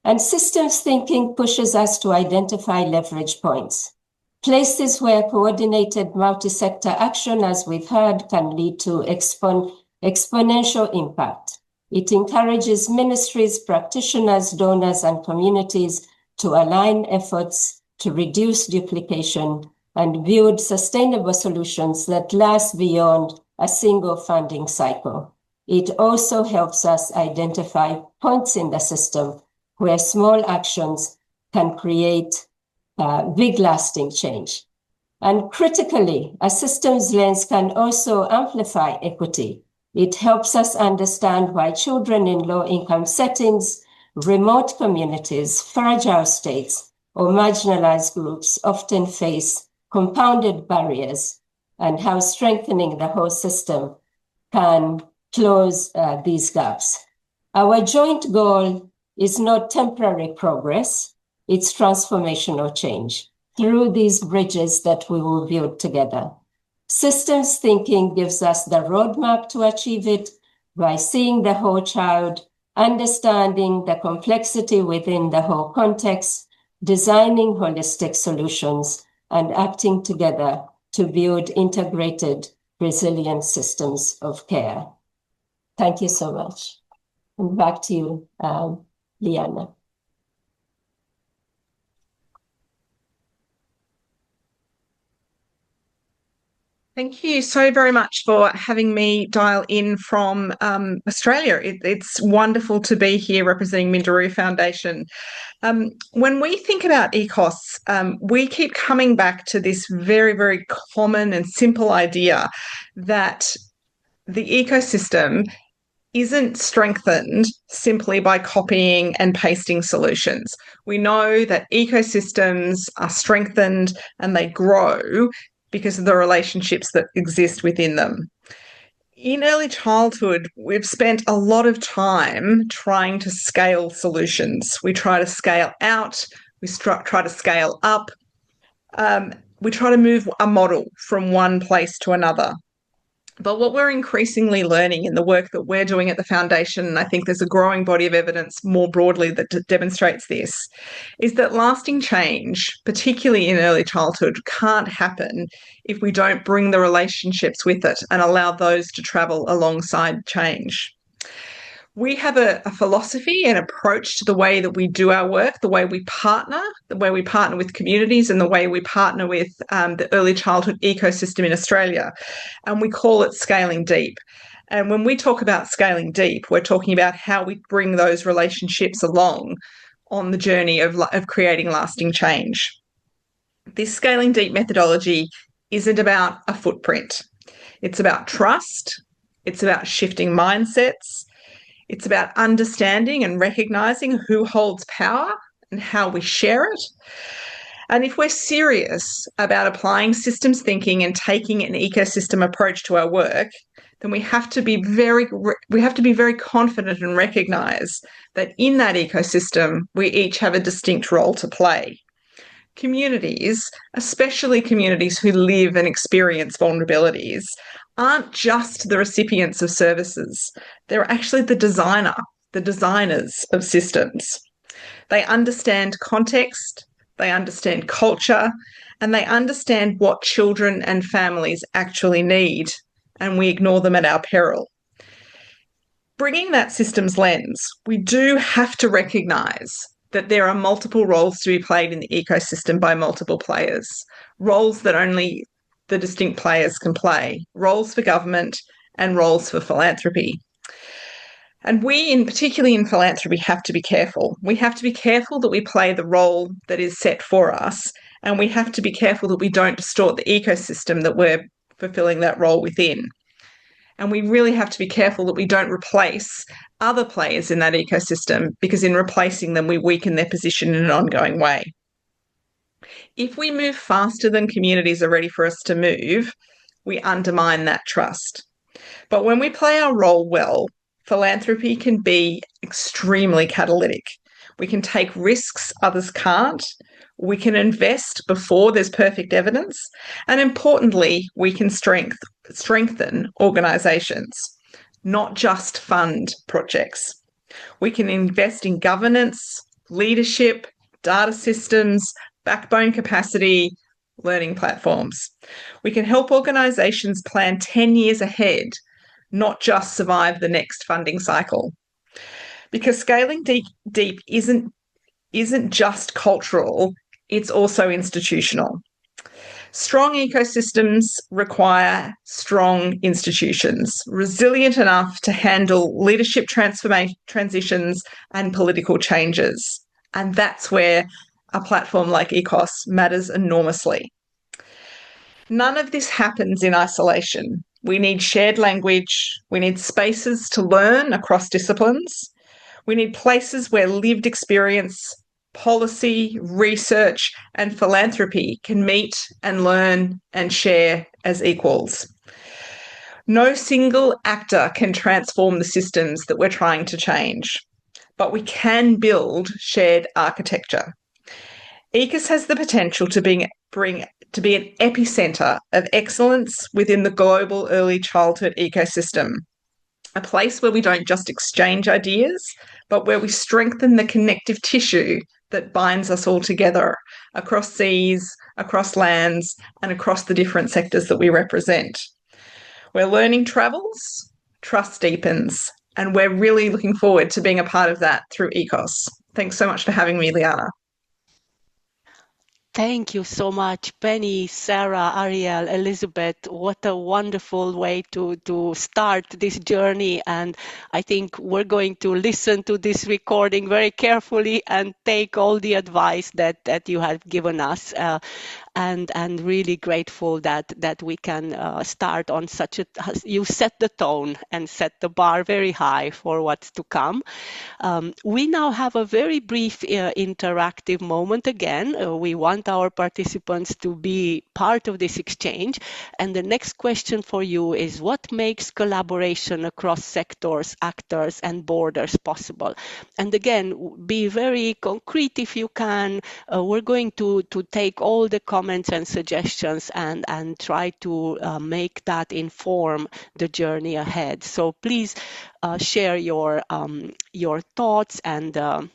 P: And systems thinking pushes us to identify leverage points, places where coordinated multi-sector action, as we've heard, can lead to exponential impact. It encourages ministries, practitioners, donors, and communities to align efforts to reduce duplication and build sustainable solutions that last beyond a single funding cycle. It also helps us identify points in the system where small actions can create big lasting change. And critically, a systems lens can also amplify equity. It helps us understand why children in low-income settings, remote communities, fragile states, or marginalized groups often face compounded barriers, and how strengthening the whole system can close these gaps. Our joint goal is not temporary progress, it's transformational change through these bridges that we will build together. Systems thinking gives us the roadmap to achieve it by seeing the whole child, understanding the complexity within the whole context, designing holistic solutions, and acting together to build integrated, resilient systems of care. Thank you so much. And back to you, Liana.
Q: Thank you so very much for having me dial in from Australia. It's wonderful to be here representing Minderoo Foundation. When we think about ECOS, we keep coming back to this very, very common and simple idea that the ecosystem isn't strengthened simply by copying and pasting solutions. We know that ecosystems are strengthened and they grow because of the relationships that exist within them. In early childhood, we've spent a lot of time trying to scale solutions. We try to scale out, we try to scale up, we try to move a model from one place to another. But what we're increasingly learning in the work that we're doing at the Foundation, and I think there's a growing body of evidence more broadly that demonstrates this, is that lasting change, particularly in early childhood, can't happen if we don't bring the relationships with it and allow those to travel alongside change. We have a philosophy and approach to the way that we do our work, the way we partner with communities, and the way we partner with the early childhood ecosystem in Australia. And we call it scaling deep. And when we talk about scaling deep, we're talking about how we bring those relationships along on the journey of creating lasting change. This scaling deep methodology isn't about a footprint. It's about trust. It's about shifting mindsets. It's about understanding and recognizing who holds power and how we share it. And if we're serious about applying systems thinking and taking an ecosystem approach to our work, then we have to be very confident and recognize that in that ecosystem, we each have a distinct role to play. Communities, especially communities who live and experience vulnerabilities, aren't just the recipients of services. They're actually the designers of systems. They understand context, they understand culture, and they understand what children and families actually need, and we ignore them at our peril. Bringing that systems lens, we do have to recognise that there are multiple roles to be played in the ecosystem by multiple players, roles that only the distinct players can play, roles for government and roles for philanthropy. And we, particularly in philanthropy, have to be careful. We have to be careful that we play the role that is set for us, and we have to be careful that we don't distort the ecosystem that we're fulfilling that role within. And we really have to be careful that we don't replace other players in that ecosystem, because in replacing them, we weaken their position in an ongoing way. If we move faster than communities are ready for us to move, we undermine that trust. But when we play our role well, philanthropy can be extremely catalytic. We can take risks others can't. We can invest before there's perfect evidence. And importantly, we can strengthen organisations, not just fund projects. We can invest in governance, leadership, data systems, backbone capacity, learning platforms. We can help organisations plan 10 years ahead, not just survive the next funding cycle. Because scaling deep isn't just cultural, it's also institutional. Strong ecosystems require strong institutions, resilient enough to handle leadership transitions and political changes. And that's where a platform like ECOS matters enormously. None of this happens in isolation. We need shared language. We need spaces to learn across disciplines. We need places where lived experience, policy, research, and philanthropy can meet and learn and share as equals. No single actor can transform the systems that we're trying to change, but we can build shared architecture. ECOS has the potential to be an epicentre of excellence within the global early childhood ecosystem, a place where we don't just exchange ideas, but where we strengthen the connective tissue that binds us all together across seas, across lands, and across the different sectors that we represent. Where learning travels, trust deepens, and we're really looking forward to being a part of that through ECOS. Thanks so much for having me, Liana.
A: Thank you so much, Penny, Sarah, Ariel, Elizabeth. What a wonderful way to start this journey. And I think we're going to listen to this recording very carefully and take all the advice that you have given us. And really grateful that we can start on such a, you set the tone and set the bar very high for what's to come. We now have a very brief interactive moment again. We want our participants to be part of this exchange. And the next question for you is, what makes collaboration across sectors, actors, and borders possible? And again, be very concrete if you can. We're going to take all the comments and suggestions and try to make that inform the journey ahead. So please share your thoughts and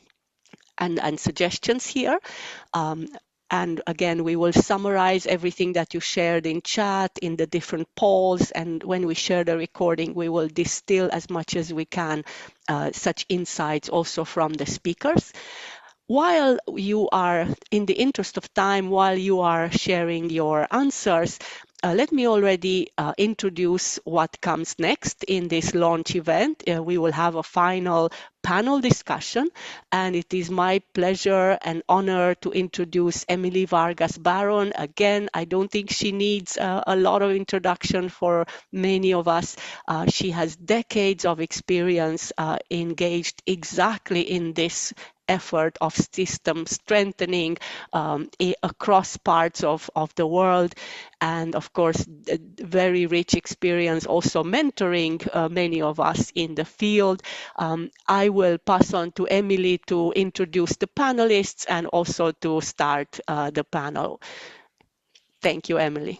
A: suggestions here. And again, we will summarize everything that you shared in chat, in the different polls, and when we share the recording, we will distill as much as we can such insights also from the speakers. While you are, in the interest of time, while you are sharing your answers, let me already introduce what comes next in this launch event. We will have a final panel discussion, and it is my pleasure and honor to introduce Emily Vargas Barron. Again, I don't think she needs a lot of introduction for many of us. She has decades of experience engaged exactly in this effort of system strengthening across parts of the world, and of course very rich experience also mentoring many of us in the field. I will pass on to Emily to introduce the panelists and also to start the panel. Thank you, Emily.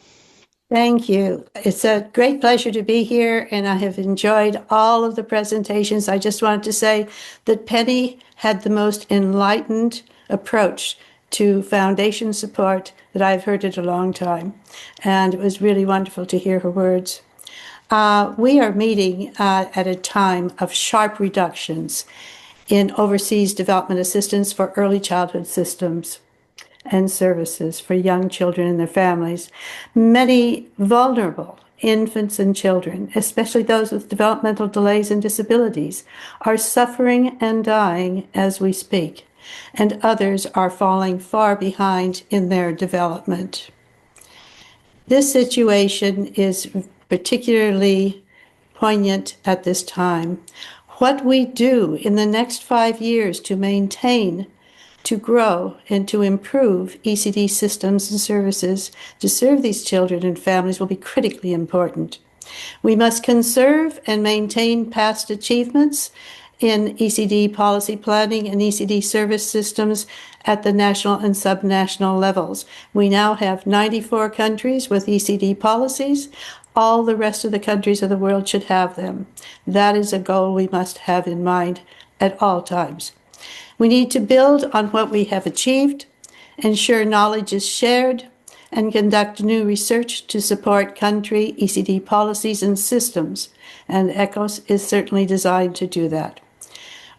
R: Thank you. It's a great pleasure to be here, and I have enjoyed all of the presentations. I just wanted to say that Penny had the most enlightened approach to foundation support that I've heard in a long time, and it was really wonderful to hear her words. We are meeting at a time of sharp reductions in overseas development assistance for early childhood systems and services for young children and their families. Many vulnerable infants and children, especially those with developmental delays and disabilities, are suffering and dying as we speak, and others are falling far behind in their development. This situation is particularly poignant at this time. What we do in the next 5 years to maintain, to grow, and to improve ECD systems and services to serve these children and families will be critically important. We must conserve and maintain past achievements in ECD policy planning and ECD service systems at the national and subnational levels. We now have 94 countries with ECD policies. All the rest of the countries of the world should have them. That is a goal we must have in mind at all times. We need to build on what we have achieved, ensure knowledge is shared, and conduct new research to support country ECD policies and systems, and ECOS is certainly designed to do that.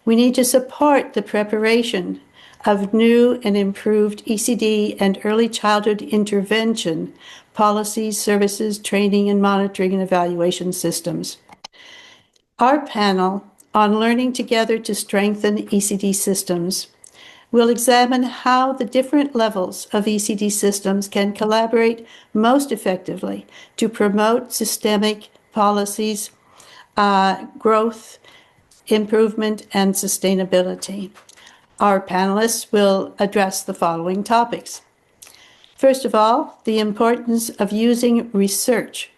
R: We need to support the preparation of new and improved ECD and early childhood intervention policies, services, training, and monitoring and evaluation systems. Our panel on learning together to strengthen ECD systems will examine how the different levels of ECD systems can collaborate most effectively to promote systemic policies, growth, improvement, and sustainability. Our panelists will address the following topics. First of all, the importance of using research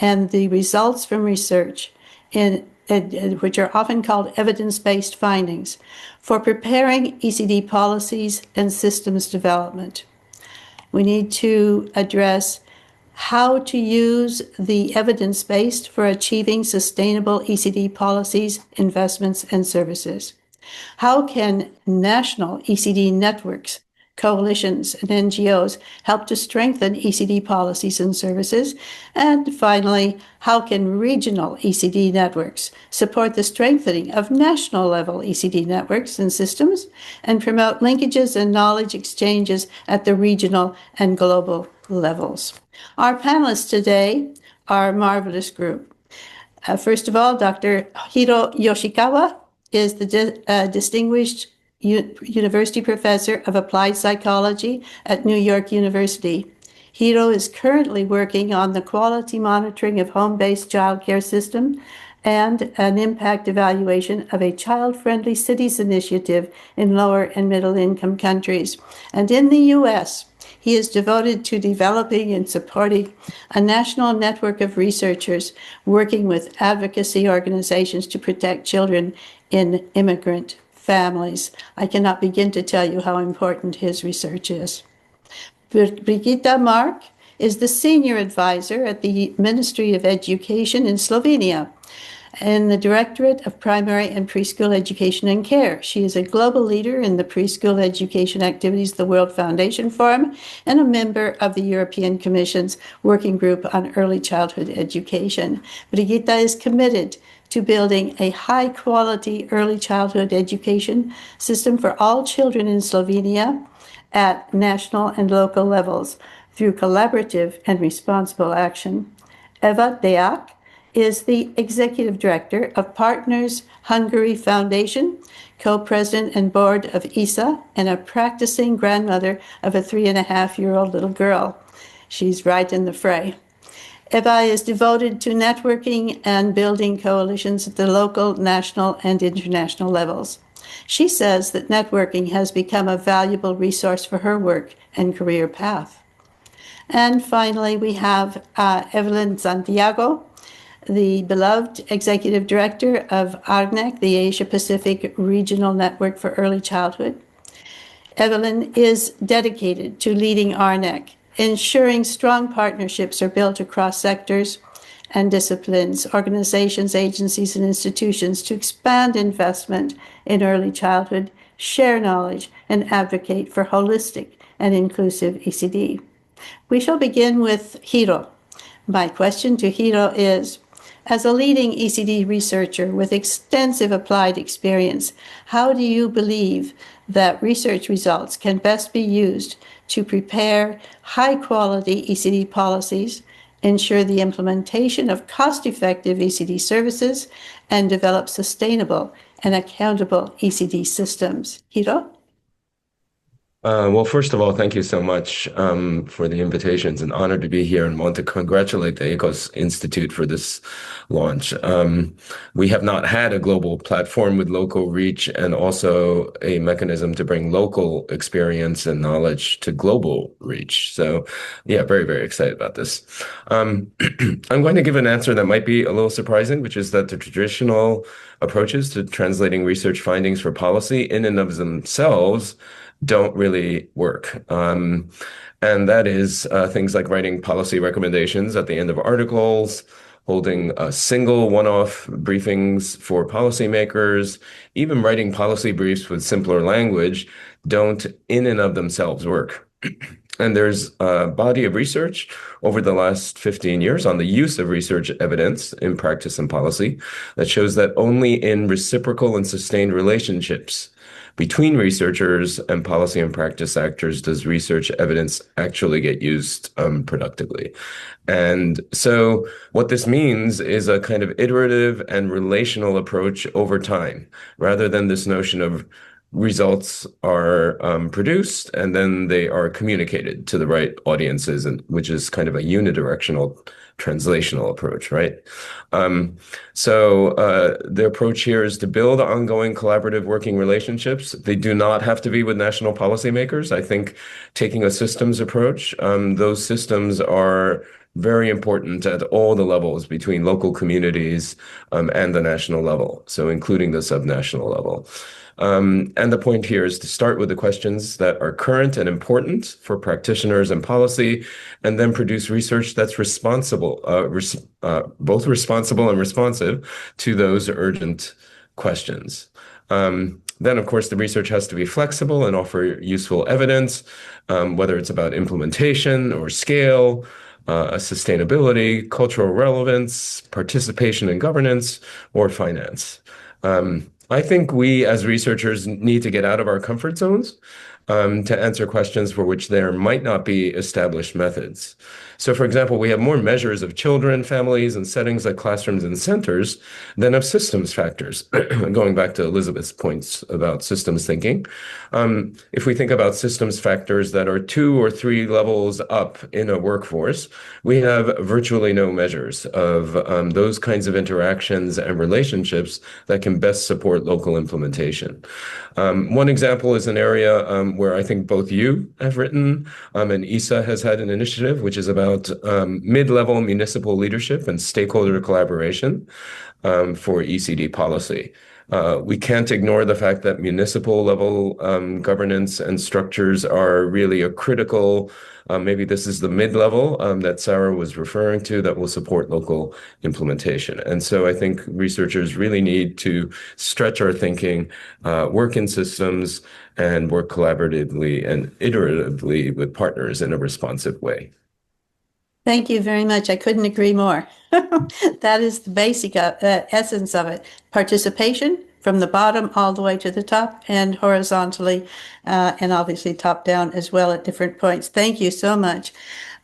R: and the results from research, which are often called evidence-based findings, for preparing ECD policies and systems development. We need to address how to use the evidence-based for achieving sustainable ECD policies, investments, and services. How can national ECD networks, coalitions, and NGOs help to strengthen ECD policies and services? And finally, how can regional ECD networks support the strengthening of national level ECD networks and systems and promote linkages and knowledge exchanges at the regional and global levels? Our panelists today are a marvelous group. First of all, Dr. Hiro Yoshikawa is the distinguished University Professor of Applied Psychology at New York University. Hiro is currently working on the quality monitoring of home-based child care system and an impact evaluation of a child-friendly cities initiative in lower and middle-income countries. And in the U.S., he is devoted to developing and supporting a national network of researchers working with advocacy organizations to protect children in immigrant families. I cannot begin to tell you how important his research is. Brigitta Mark is the senior advisor at the Ministry of Education in Slovenia in the Directorate of Primary and Preschool Education and Care. She is a global leader in the preschool education activities of the World Foundation Forum and a member of the European Commission's Working Group on Early Childhood Education. Brigitta is committed to building a high-quality early childhood education system for all children in Slovenia at national and local levels through collaborative and responsible action. Eva Deák is the Executive Director of Partners Hungary Foundation, co-president and board of ESA, and a practicing grandmother of a 3.5-year-old little girl. She's right in the fray. Eva is devoted to networking and building coalitions at the local, national, and international levels. She says that networking has become a valuable resource for her work and career path. And finally, we have Evelyn Santiago, the beloved Executive Director of ARNEC, the Asia Pacific Regional Network for Early Childhood. Evelyn is dedicated to leading ARNEC, ensuring strong partnerships are built across sectors and disciplines, organizations, agencies, and institutions to expand investment in early childhood, share knowledge, and advocate for holistic and inclusive ECD. We shall begin with Hiro. My question to Hiro is, as a leading ECD researcher with extensive applied experience, how do you believe that research results can best be used to prepare high-quality ECD policies, ensure the implementation of cost-effective ECD services, and develop sustainable and accountable ECD systems? Hiro?
S: Well, first of all, thank you so much for the invitation. It's an honor to be here and want to congratulate the ECOS Institute for this launch. We have not had a global platform with local reach and also a mechanism to bring local experience and knowledge to global reach. So yeah, very, very excited about this. I'm going to give an answer that might be a little surprising, which is that the traditional approaches to translating research findings for policy in and of themselves don't really work. And that is things like writing policy recommendations at the end of articles, holding single one-off briefings for policymakers, even writing policy briefs with simpler language, don't in and of themselves work. And there's a body of research over the last 15 years on the use of research evidence in practice and policy that shows that only in reciprocal and sustained relationships between researchers and policy and practice actors does research evidence actually get used productively. And so what this means is a kind of iterative and relational approach over time, rather than this notion of results are produced and then they are communicated to the right audiences, and which is kind of a unidirectional translational approach, right? So the approach here is to build ongoing collaborative working relationships. They do not have to be with national policymakers. I think taking a systems approach, those systems are very important at all the levels between local communities and the national level, so including the subnational level. And the point here is to start with the questions that are current and important for practitioners and policy, and then produce research that's responsible, both responsible and responsive to those urgent questions. Then, of course, the research has to be flexible and offer useful evidence, whether it's about implementation or scale, sustainability, cultural relevance, participation in governance, or finance. I think we as researchers need to get out of our comfort zones to answer questions for which there might not be established methods. So, for example, we have more measures of children, families, and settings like classrooms and centers than of systems factors, going back to Elizabeth's points about systems thinking. If we think about systems factors that are 2 or 3 levels up in a workforce, we have virtually no measures of those kinds of interactions and relationships that can best support local implementation. One example is an area where I think both you have written and ESA has had an initiative, which is about mid-level municipal leadership and stakeholder collaboration for ECD policy. We can't ignore the fact that municipal level governance and structures are really a critical, maybe this is the mid-level that Sarah was referring to, that will support local implementation. And so I think researchers really need to stretch our thinking, work in systems, and work collaboratively and iteratively with partners in a responsive way.
R: Thank you very much. I couldn't agree more. That is the basic essence of it. Participation from the bottom all the way to the top and horizontally, and obviously top down as well at different points. Thank you so much.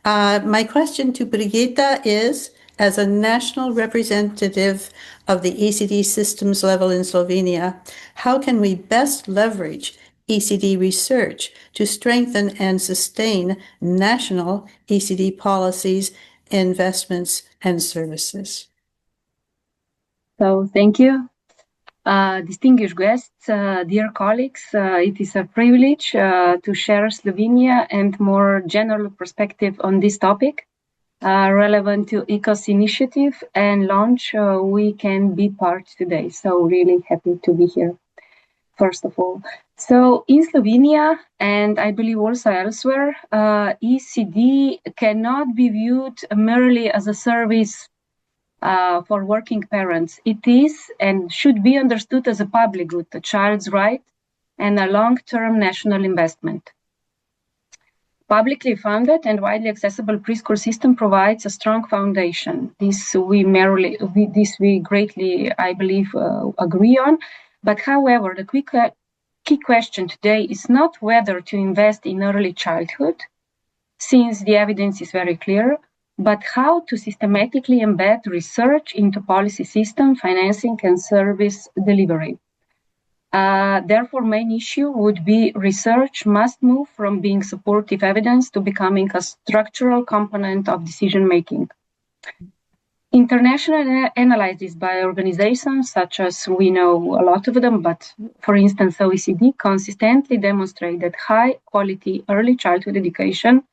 R: My question to Brigitta is, as a national representative of the ECD systems level in Slovenia, how can we best leverage ECD research to strengthen and sustain national ECD policies, investments, and services?
T: So thank you. Distinguished guests, dear colleagues, it is a privilege to share Slovenia and more general perspective on this topic relevant to ECOS initiative and launch we can be part today. So really happy to be here, first of all. So in Slovenia, and I believe also elsewhere, ECD cannot be viewed merely as a service for working parents. It is and should be understood as a public good, a child's right, and a long-term national investment. Publicly funded and widely accessible preschool system provides a strong foundation. This we greatly, I believe, agree on. But however, the key question today is not whether to invest in early childhood, since the evidence is very clear, but how to systematically embed research into policy system, financing, and service delivery. Therefore, main issue would be research must move from being supportive evidence to becoming a structural component of decision-making. International analyses by organizations such as, we know a lot of them, but for instance, OECD consistently demonstrate that high-quality early childhood education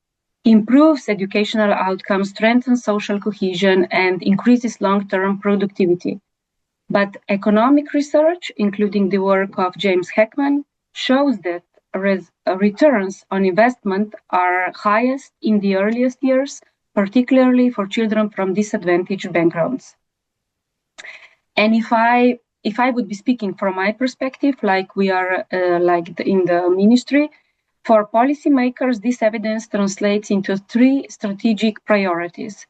T: improves educational outcomes, strengthens social cohesion, and increases long-term productivity. But economic research, including the work of James Heckman, shows that returns on investment are highest in the earliest years, particularly for children from disadvantaged backgrounds. And if I would be speaking from my perspective, like we are in the ministry, for policymakers, this evidence translates into 3 strategic priorities.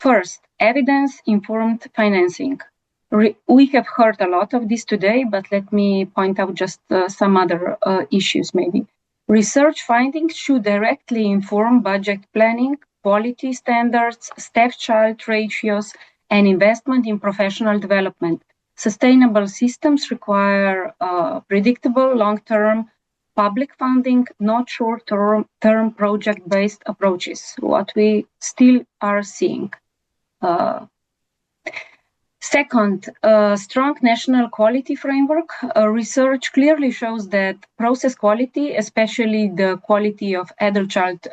T: First, evidence-informed financing. We have heard a lot of this today, but let me point out just some other issues maybe. Research findings should directly inform budget planning, quality standards, staff-child ratios, and investment in professional development. Sustainable systems require predictable long-term public funding, not short-term project-based approaches, what we still are seeing. Second, a strong national quality framework. Research clearly shows that process quality, especially the quality of adult-child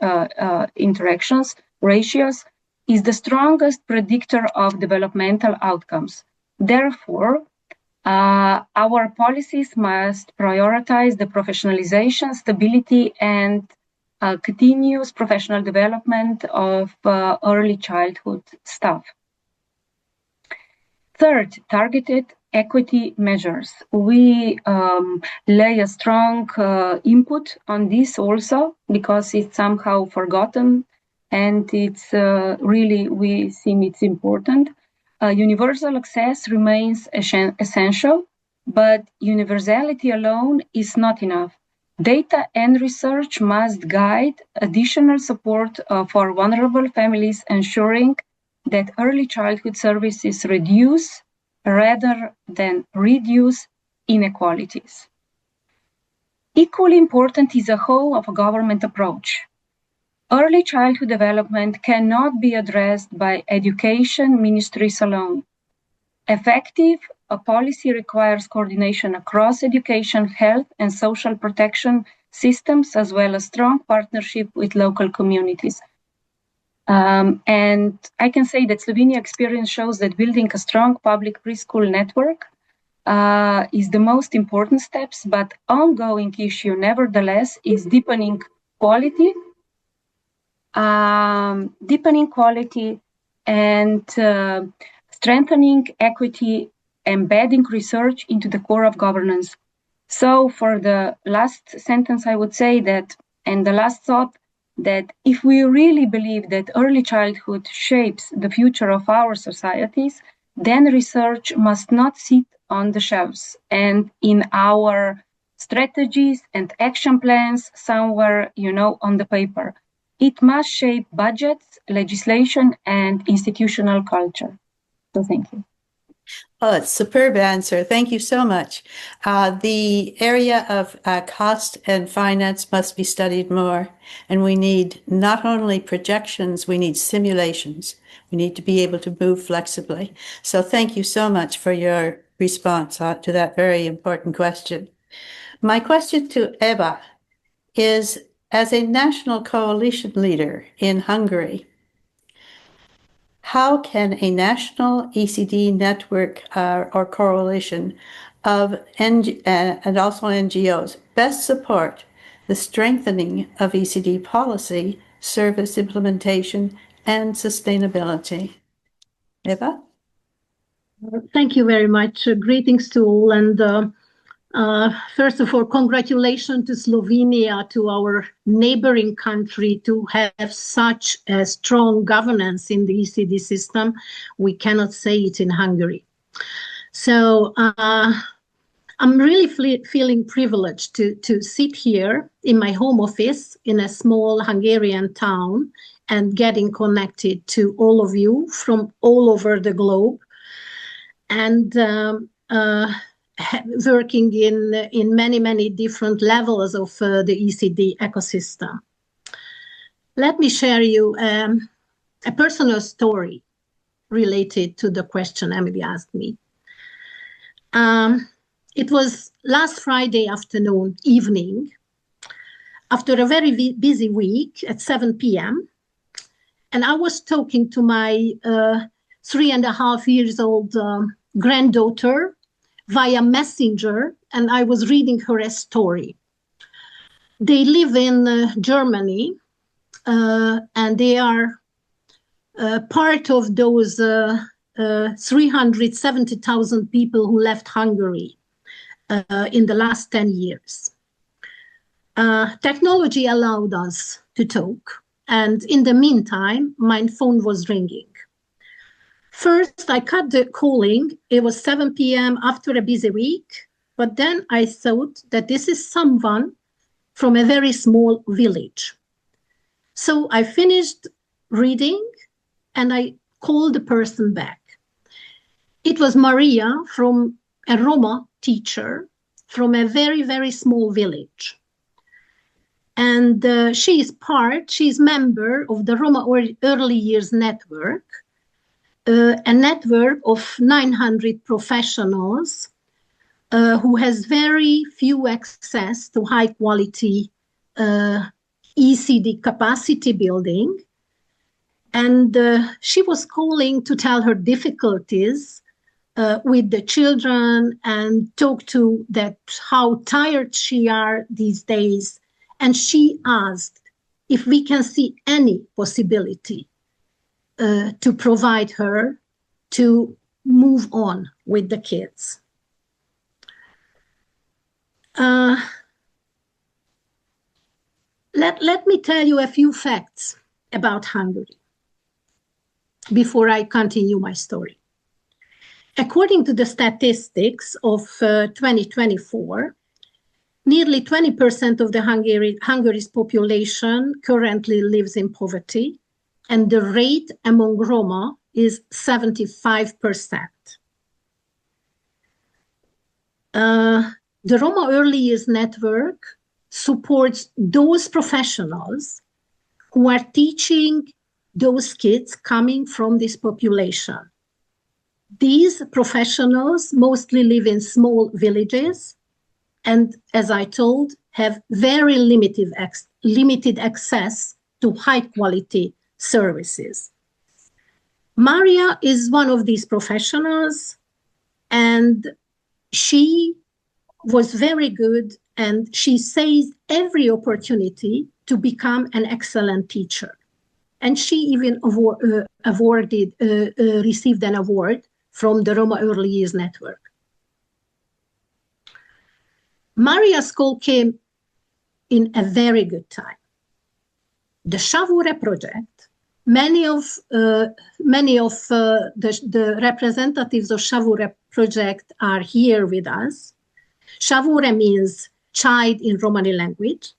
T: interactions ratios, is the strongest predictor of developmental outcomes. Therefore, our policies must prioritize the professionalization, stability, and continuous professional development of early childhood staff. Third, targeted equity measures. We lay a strong input on this also because it's somehow forgotten, and it's really, we think it's important. Universal access remains essential, but universality alone is not enough. Data and research must guide additional support for vulnerable families, ensuring that early childhood services reduce rather than reduce inequalities. Equally important is a whole of government approach. Early childhood development cannot be addressed by education ministries alone. Effective policy requires coordination across education, health, and social protection systems, as well as strong partnership with local communities. And I can say that Slovenia experience shows that building a strong public preschool network is the most important steps, but ongoing issue nevertheless is deepening quality and strengthening equity, embedding research into the core of governance. So for the last sentence, I would say that, and the last thought, that if we really believe that early childhood shapes the future of our societies, then research must not sit on the shelves and in our strategies and action plans somewhere, on the paper. It must shape budgets, legislation, and institutional culture. So thank you.
R: Oh, it's a superb answer. Thank you so much. The area of cost and finance must be studied more. And we need not only projections, we need simulations. We need to be able to move flexibly. So thank you so much for your response to that very important question. My question to Eva is, as a national coalition leader in Hungary, how can a national ECD network or coalition of and also NGOs best support the strengthening of ECD policy, service implementation, and sustainability? Eva?
U: Thank you very much. Greetings to all. And first of all, congratulations to Slovenia, to our neighboring country, to have such a strong governance in the ECD system. We cannot say it in Hungary. So I'm really feeling privileged to sit here in my home office in a small Hungarian town and getting connected to all of you from all over the globe. And working in many different levels of the ECD ecosystem. Let me share you a personal story related to the question Emily asked me. It was last Friday evening, after a very busy week at 7 p.m., and I was talking to my 3.5 years old granddaughter via Messenger, and I was reading her a story. They live in Germany, and they are part of those 370,000 people who left Hungary in the last 10 years. Technology allowed us to talk, and in the meantime, my phone was ringing. First, I cut the calling. It was 7 p.m. after a busy week, but then I thought that this is someone from a very small village. So I finished reading and I called the person back. It was Maria, from a Roma teacher from a very, very small village. And she's member of the Roma Early Years Network, a network of 900 professionals who has very few access to high quality ECD capacity building. And she was calling to tell her difficulties with the children and talk to that how tired she are these days. And she asked if we can see any possibility to provide her to move on with the kids. Let me tell you a few facts about Hungary before I continue my story. According to the statistics of 2024, nearly 20% of the Hungary's population currently lives in poverty, and the rate among Roma is 75%. The Roma Early Years Network supports those professionals who are teaching those kids coming from this population. These professionals mostly live in small villages and, as I told, have very limited access to high quality services. Maria is one of these professionals, and she was very good, and she seized every opportunity to become an excellent teacher. And she even received an award from the Roma Early Years Network. Maria's call came in a very good time. The Shavure project, many of the representatives of Shavure project are here with us. Shavure means child in Romani language.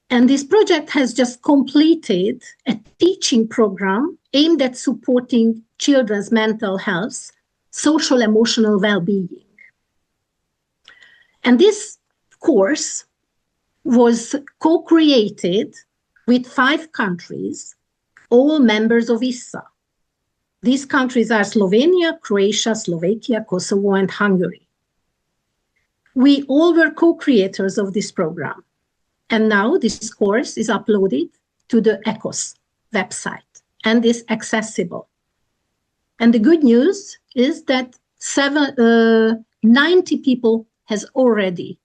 U: And this project has just completed a teaching program aimed at supporting children's mental health, social emotional well-being. And this course was co-created with 5 countries, all members of ISA. These countries are Slovenia, Croatia, Slovakia, Kosovo, and Hungary. We all were co-creators of this program. And now this course is uploaded to the ECOS website and is accessible. And the good news is that 90 people has already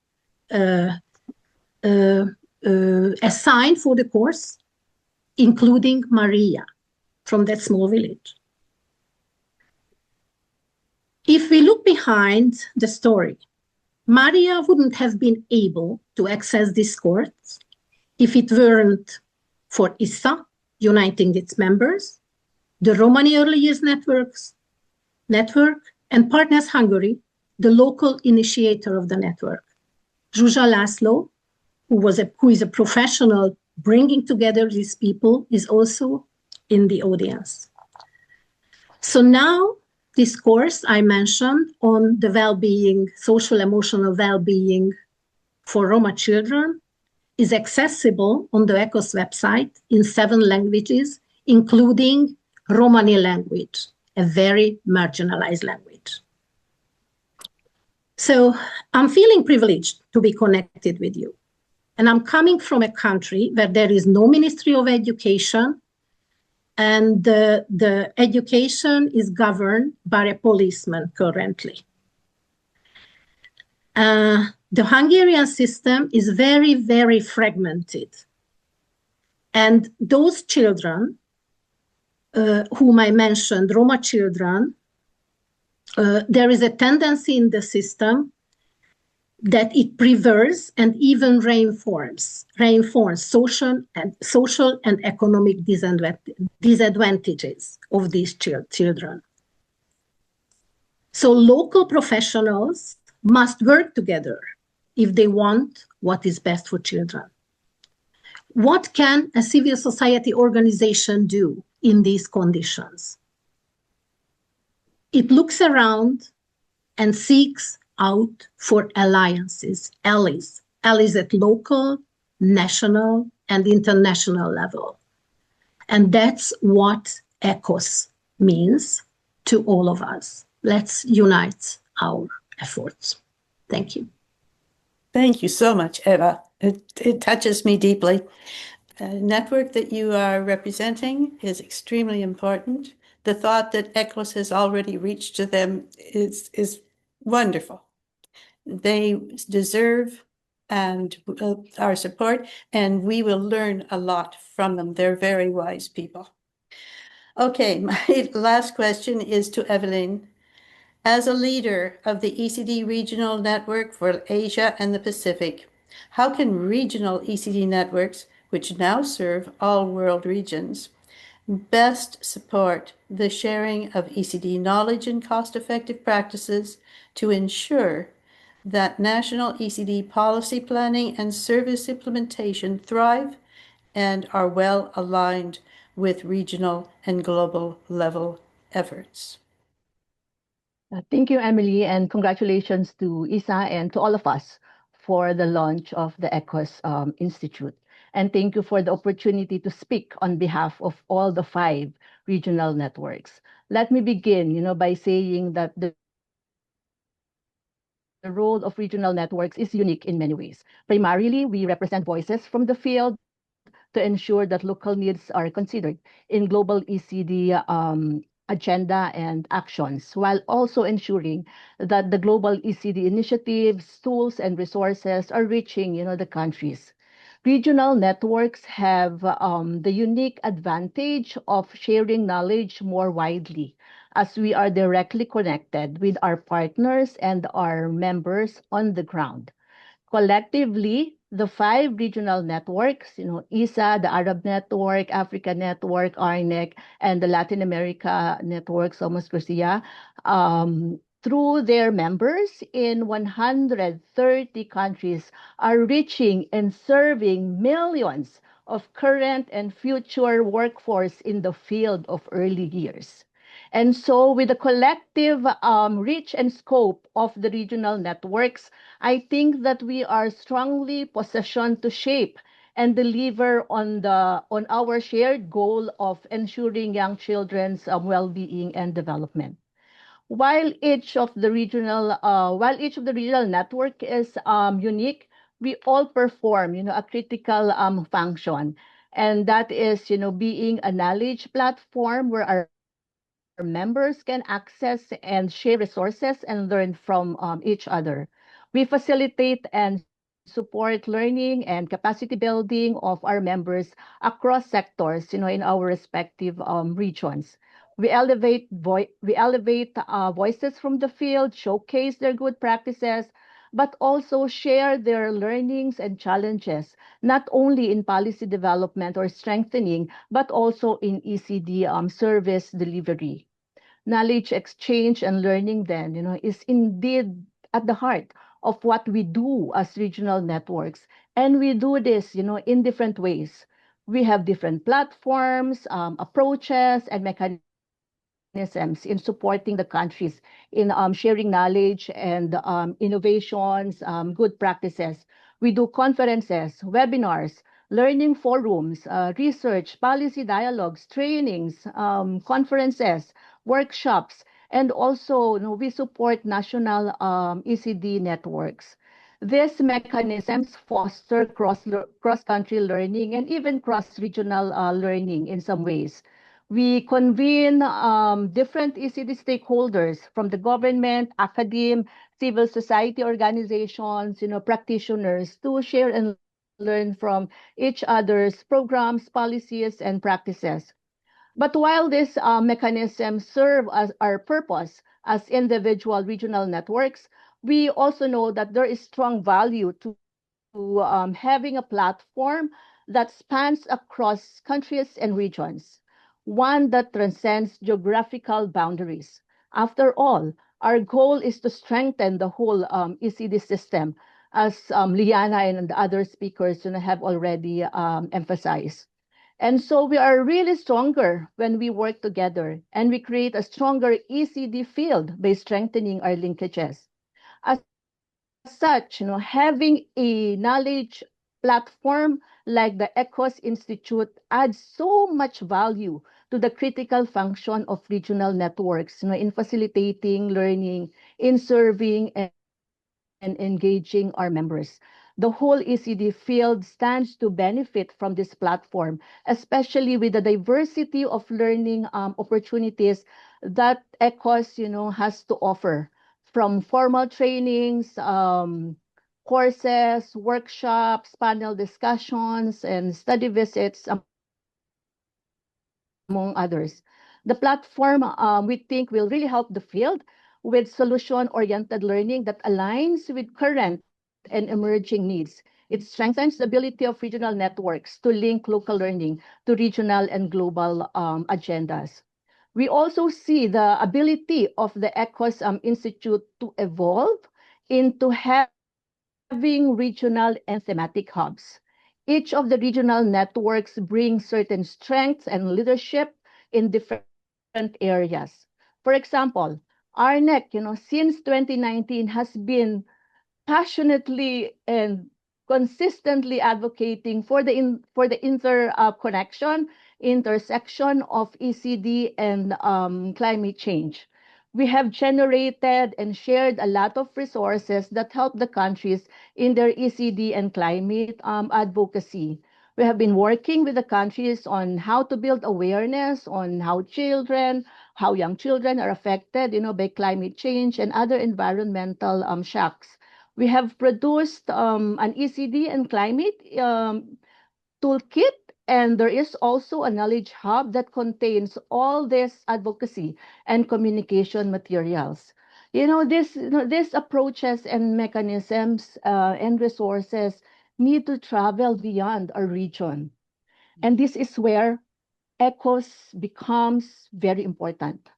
U: assigned for the course, including Maria from that small village. If we look behind the story, Maria wouldn't have been able to access this course if it weren't for ISA uniting its members, the Romani Early Years Network, and Partners Hungary, the local initiator of the network. Zsuzsa László, who is a professional bringing together these people, is also in the audience. So now, this course I mentioned on the well-being, social emotional well-being for Roma children is accessible on the ECOS website in 7 languages, including Romani language, a very marginalized language. So I'm feeling privileged to be connected with you. And I'm coming from a country where there is no Ministry of Education, and the education is governed by a policeman currently. The Hungarian system is very, very fragmented. And those children whom I mentioned, Roma children, there is a tendency in the system that it preserves and even reinforces social and economic disadvantages of these children. So local professionals must work together if they want what is best for children. What can a civil society organization do in these conditions? It looks around and seeks out for allies at local, national, and international level. And that's what ECOS means to all of us. Let's unite our efforts. Thank you.
R: Thank you so much, Eva. It touches me deeply. The network that you are representing is extremely important. The thought that ECOS has already reached to them is wonderful. They deserve and our support, and we will learn a lot from them. They're very wise people. Okay, my last question is to Evelyn. As a leader of the ECD Regional Network for Asia and the Pacific, how can regional ECD networks, which now serve all world regions, best support the sharing of ECD knowledge and cost-effective practices to ensure that national ECD policy planning and service implementation thrive and are well aligned with regional and global level efforts?
B: Thank you, Emily, and congratulations to Isa and to all of us for the launch of the ECOS Institute. And thank you for the opportunity to speak on behalf of all the 5 regional networks. Let me begin, by saying that the role of regional networks is unique in many ways. Primarily, we represent voices from the field to ensure that local needs are considered in global ECD agenda and actions, while also ensuring that the global ECD initiatives, tools, and resources are reaching, the countries. Regional networks have the unique advantage of sharing knowledge more widely, as we are directly connected with our partners and our members on the ground. Collectively, the 5 regional networks, ISA, the Arab Network, Africa Network, RNEC, and the Latin America Network, Somos Garcia, through their members in 130 countries, are reaching and serving millions of current and future workforce in the field of early years. And so with the collective reach and scope of the regional networks, I think that we are strongly positioned to shape and deliver on our shared goal of ensuring young children's well-being and development. While each of the regional network is unique, we all perform, a critical function, and that is, being a knowledge platform where our members can access and share resources and learn from each other. We facilitate and support learning and capacity building of our members across sectors, in our respective regions. We elevate voices from the field, showcase their good practices, but also share their learnings and challenges, not only in policy development or strengthening, but also in ECD service delivery. Knowledge exchange and learning then, is indeed at the heart of what we do as regional networks. And we do this, in different ways. We have different platforms, approaches, and mechanisms in supporting the countries in sharing knowledge and innovations, good practices. We do conferences, webinars, learning forums, research, policy dialogues, trainings, conferences, workshops, and also we support national ECD networks. These mechanisms foster cross-country learning and even cross-regional learning in some ways. We convene different ECD stakeholders from the government, academe, civil society organizations, practitioners to share and learn from each other's programs, policies, and practices. But while these mechanisms serve as our purpose as individual regional networks, we also know that there is strong value to having a platform that spans across countries and regions, one that transcends geographical boundaries. After all, our goal is to strengthen the whole ECD system, as Liana and the other speakers have already emphasized. And so we are really stronger when we work together and we create a stronger ECD field by strengthening our linkages. As such, having a knowledge platform like the ECOS Institute adds so much value to the critical function of regional networks, in facilitating learning, in serving and engaging our members. The whole ECD field stands to benefit from this platform, especially with the diversity of learning opportunities that ECOS, has to offer, from formal trainings, courses, workshops, panel discussions, and study visits, among others. The platform, we think, will really help the field with solution-oriented learning that aligns with current and emerging needs. It strengthens the ability of regional networks to link local learning to regional and global agendas. We also see the ability of the ECOS Institute to evolve into having regional and thematic hubs. Each of the regional networks brings certain strengths and leadership in different areas. For example, RNEC, since 2019 has been passionately and consistently advocating for the intersection of ECD and climate change. We have generated and shared a lot of resources that help the countries in their ECD and climate advocacy. We have been working with the countries on how to build awareness on how young children are affected, by climate change and other environmental shocks. We have produced an ECD and climate toolkit, and there is also a knowledge hub that contains all this advocacy and communication materials. These approaches and mechanisms and resources need to travel beyond our region. And this is where ECOS becomes very important.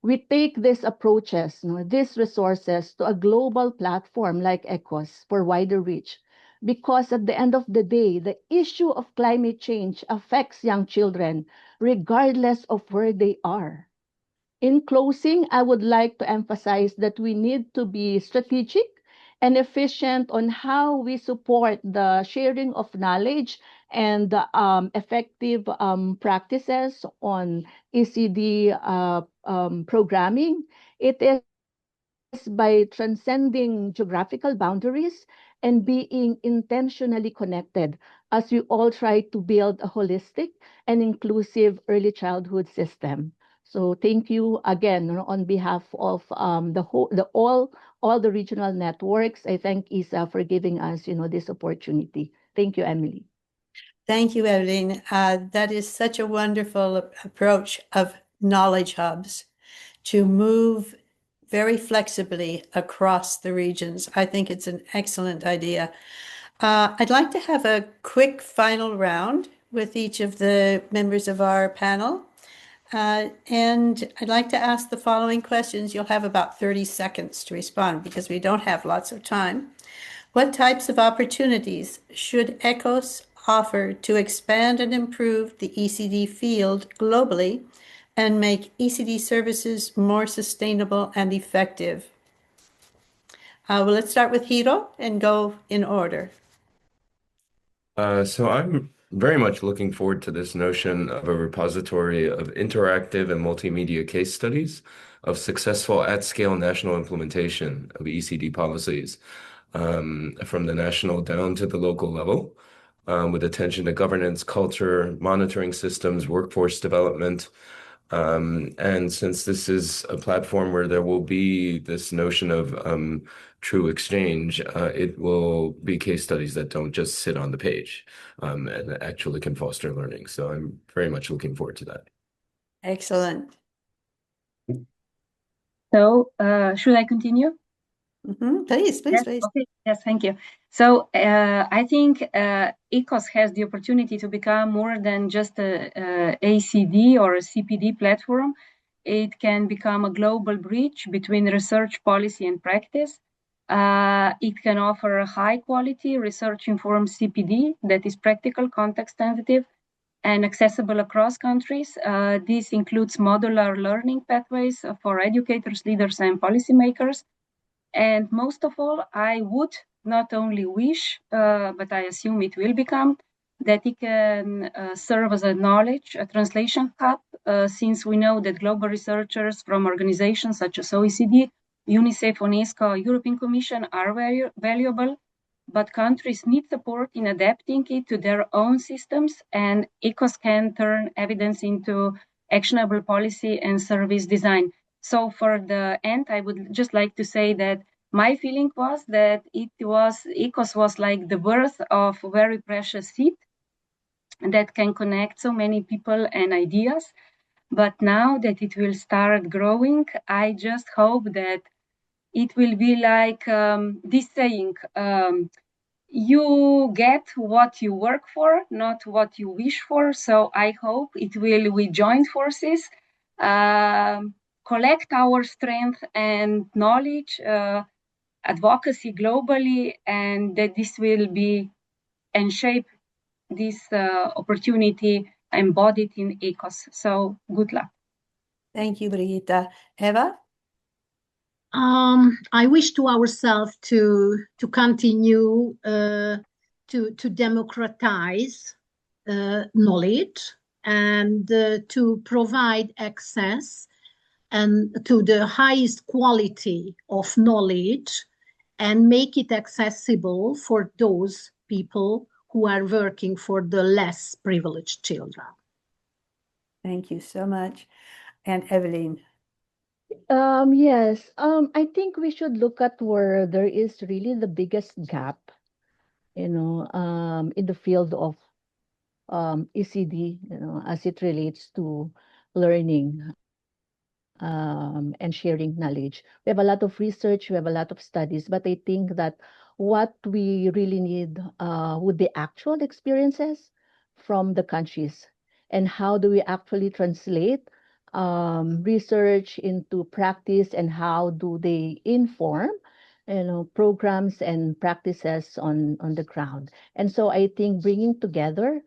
B: We take these approaches, these resources to a global platform like ECOS for wider reach, because at the end of the day, the issue of climate change affects young children regardless of where they are. In closing, I would like to emphasize that we need to be strategic and efficient on how we support the sharing of knowledge and effective practices on ECD programming. It is by transcending geographical boundaries and being intentionally connected as we all try to build a holistic and inclusive early childhood system. So thank you again on behalf of all the regional networks. I thank ISA for giving us this opportunity. Thank you, Emily.
R: Thank you, Evelyn. That is such a wonderful approach of knowledge hubs to move very flexibly across the regions. I think it's an excellent idea. I'd like to have a quick final round with each of the members of our panel. And I'd like to ask the following questions. You'll have about 30 seconds to respond because we don't have lots of time. What types of opportunities should ECOS offer to expand and improve the ECD field globally and make ECD services more sustainable and effective? Well, let's start with Hiro and go in order.
S: So I'm very much looking forward to this notion of a repository of interactive and multimedia case studies of successful at-scale national implementation of ECD policies, from the national down to the local level, with attention to governance, culture, monitoring systems, workforce development. And since this is a platform where there will be this notion of true exchange, it will be case studies that don't just sit on the page and actually can foster learning. So I'm very much looking forward to that.
R: Excellent.
T: So, should I continue?
R: Please.
T: Yes, okay. Yes, thank you. So I think ECOS has the opportunity to become more than just a ACD or a CPD platform. It can become a global bridge between research, policy, and practice. It can offer a high-quality, research-informed CPD that is practical, context-sensitive, and accessible across countries. This includes modular learning pathways for educators, leaders, and policymakers. And most of all, I would not only wish, but I assume it will become, that it can serve as a knowledge, a translation hub, since we know that global researchers from organizations such as OECD, UNICEF, UNESCO, European Commission are very valuable, but countries need support in adapting it to their own systems, and ECOS can turn evidence into actionable policy and service design. So for the end, I would just like to say that my feeling was that ECOS was like the birth of a very precious seed that can connect so many people and ideas. But now that it will start growing, I just hope that it will be like this saying, you get what you work for, not what you wish for. So I hope we join forces, collect our strength and knowledge, advocacy globally, and that this will be and shape this opportunity embodied in ECOS. So good luck.
R: Thank you, Brigitta. Eva?
U: I wish to ourselves to continue to democratize knowledge and to provide access and to the highest quality of knowledge and make it accessible for those people who are working for the less privileged children.
R: Thank you so much. And Evelyn?
B: Yes, I think we should look at where there is really the biggest gap, in the field of ECD, as it relates to learning and sharing knowledge. We have a lot of research, we have a lot of studies, but I think that what we really need would be actual experiences from the countries. And how do we actually translate research into practice, and how do they inform programs and practices on the ground? And so I think bringing together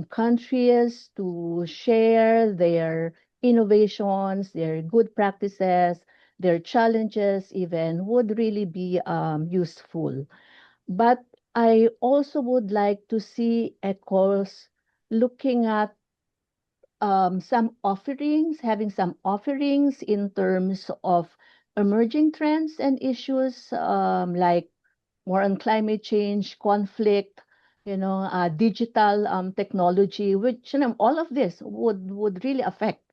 B: countries to share their innovations, their good practices, their challenges even would really be useful. But I also would like to see ECOS looking at having some offerings in terms of emerging trends and issues, like more on climate change, conflict, digital technology, which all of this would really affect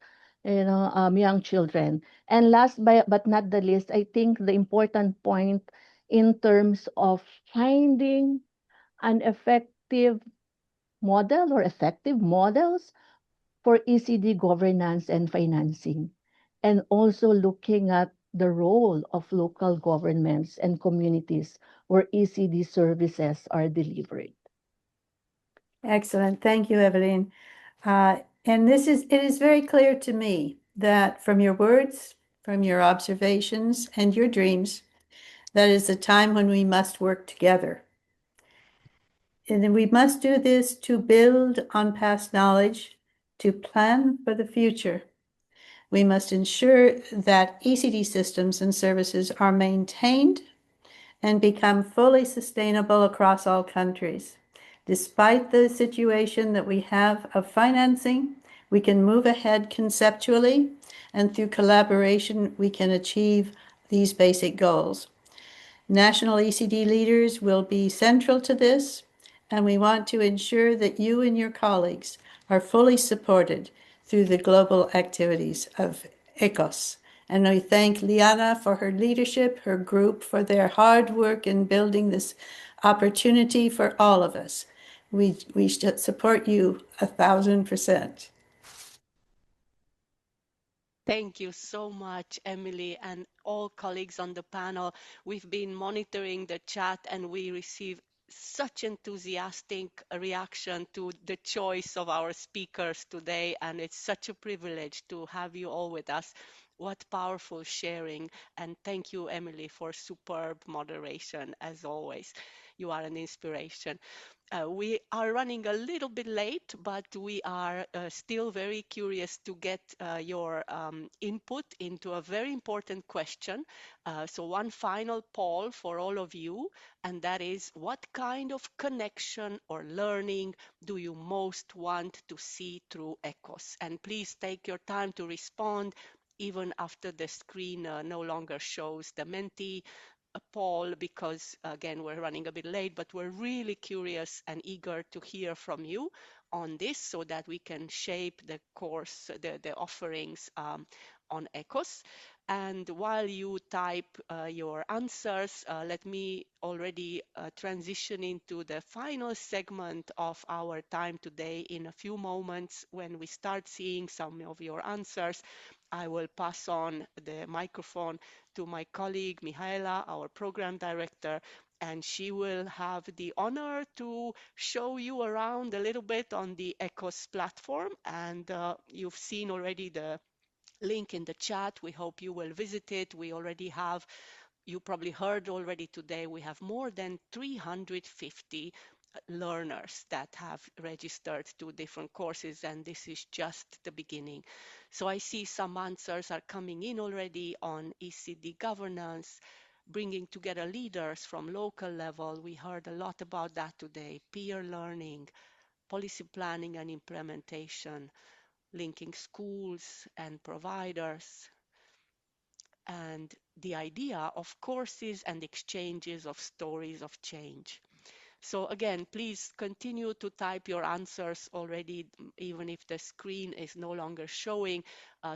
B: young children. And last but not the least, I think the important point in terms of finding an effective model or effective models for ECD governance and financing, and also looking at the role of local governments and communities where ECD services are delivered.
R: Excellent. Thank you, Evelyn. And it is very clear to me that from your words, from your observations and your dreams, that is a time when we must work together. And then we must do this to build on past knowledge, to plan for the future. We must ensure that ECD systems and services are maintained and become fully sustainable across all countries. Despite the situation that we have of financing, we can move ahead conceptually, and through collaboration, we can achieve these basic goals. National ECD leaders will be central to this, and we want to ensure that you and your colleagues are fully supported through the global activities of ECOS. And we thank Liana for her leadership, her group for their hard work in building this opportunity for all of us. We should support you 1,000%.
A: Thank you so much, Emily, and all colleagues on the panel. We've been monitoring the chat and we receive such enthusiastic reaction to the choice of our speakers today, and it's such a privilege to have you all with us. What powerful sharing, and thank you, Emily, for superb moderation, as always. You are an inspiration. We are running a little bit late, but we are still very curious to get your input into a very important question. So one final poll for all of you, and that is, what kind of connection or learning do you most want to see through ECOS? And please take your time to respond, even after the screen no longer shows the Menti poll, because again, we're running a bit late, but we're really curious and eager to hear from you on this so that we can shape the course, the offerings on ECOS. And while you type your answers, let me already transition into the final segment of our time today. In a few moments, when we start seeing some of your answers, I will pass on the microphone to my colleague Mihaela, our program director, and she will have the honor to show you around a little bit on the ECOS platform. And you've seen already the link in the chat. We hope you will visit it. We already have, you probably heard already today, we have more than 350 learners that have registered to different courses, and this is just the beginning. So I see some answers are coming in already on ECD governance, bringing together leaders from local level. We heard a lot about that today. Peer learning, policy planning and implementation, linking schools and providers, and the idea of courses and exchanges of stories of change. So again, please continue to type your answers already, even if the screen is no longer showing.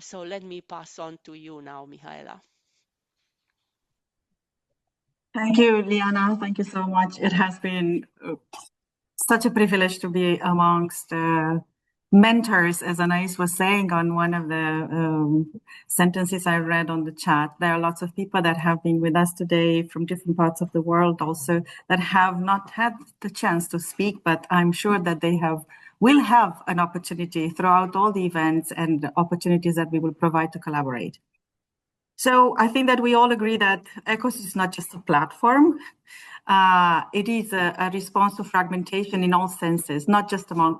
A: So let me pass on to you now, Mihaela.
C: Thank you, Liana. Thank you so much. It has been such a privilege to be amongst mentors, as Anais was saying on one of the sentences I read on the chat. There are lots of people that have been with us today from different parts of the world also that have not had the chance to speak, but I'm sure that they will have an opportunity throughout all the events and opportunities that we will provide to collaborate. So I think that we all agree that ECOS is not just a platform. It is a response to fragmentation in all senses, not just among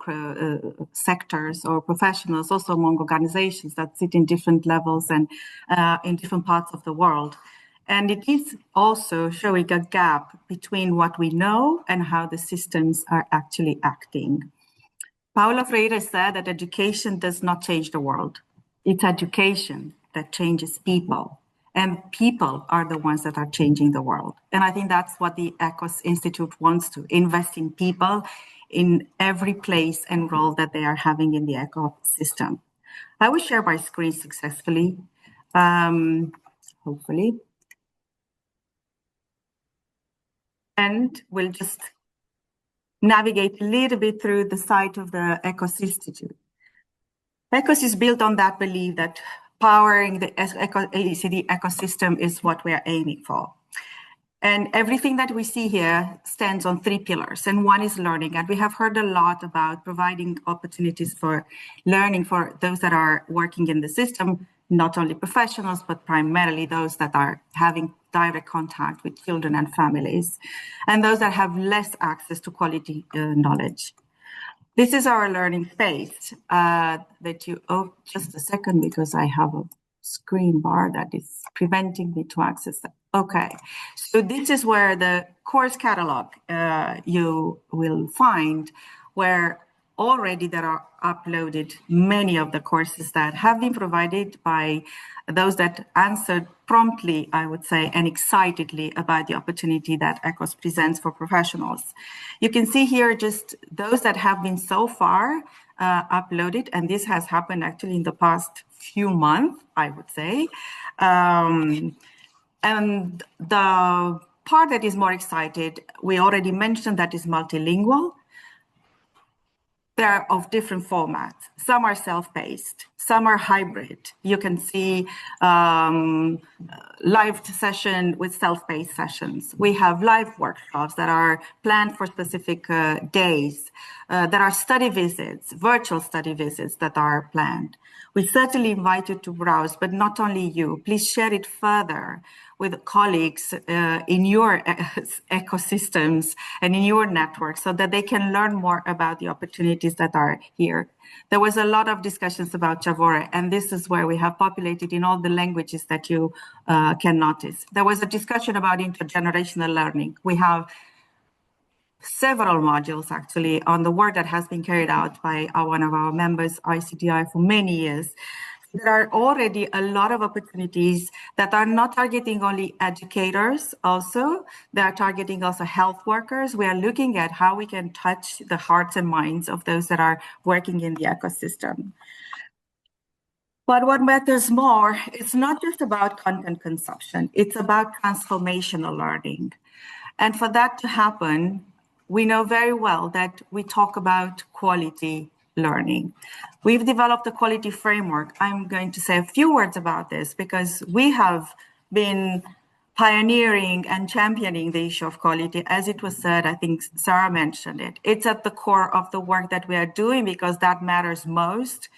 C: sectors or professionals, also among organizations that sit in different levels and in different parts of the world. And it is also showing a gap between what we know and how the systems are actually acting. Paulo Freire said that education does not change the world. It's education that changes people. And people are the ones that are changing the world. And I think that's what the ECOS Institute wants to invest in people in every place and role that they are having in the ecosystem. I will share my screen successfully, hopefully. And we'll just navigate a little bit through the site of the ECOS Institute. ECOS is built on that belief that powering the ECD ecosystem is what we are aiming for. And everything that we see here stands on 3 pillars, and one is learning. And we have heard a lot about providing opportunities for learning for those that are working in the system, not only professionals, but primarily those that are having direct contact with children and families, and those that have less access to quality knowledge. This is our learning space just a second, because I have a screen bar that is preventing me to access that. Okay, so this is where the course catalog you will find, where already there are uploaded many of the courses that have been provided by those that answered promptly, I would say, and excitedly about the opportunity that ECOS presents for professionals. You can see here just those that have been so far uploaded, and this has happened actually in the past few months, I would say. And the part that is more excited, we already mentioned, that is multilingual. They're of different formats. Some are self-paced, some are hybrid. You can see live session with self-paced sessions. We have live workshops that are planned for specific days. There are study visits, virtual study visits that are planned. We certainly invite you to browse, but not only you. Please share it further with colleagues in your ecosystems and in your network so that they can learn more about the opportunities that are here. There was a lot of discussions about Chavore, and this is where we have populated in all the languages that you can notice. There was a discussion about intergenerational learning. We have several modules actually on the work that has been carried out by one of our members, ICDI, for many years. There are already a lot of opportunities that are not targeting only educators also, they are targeting also health workers. We are looking at how we can touch the hearts and minds of those that are working in the ecosystem. But what matters more, it's not just about content consumption, it's about transformational learning. And for that to happen, we know very well that we talk about quality learning. We've developed a quality framework. I'm going to say a few words about this because we have been pioneering and championing the issue of quality. As it was said, I think Sarah mentioned it. It's at the core of the work that we are doing because that matters most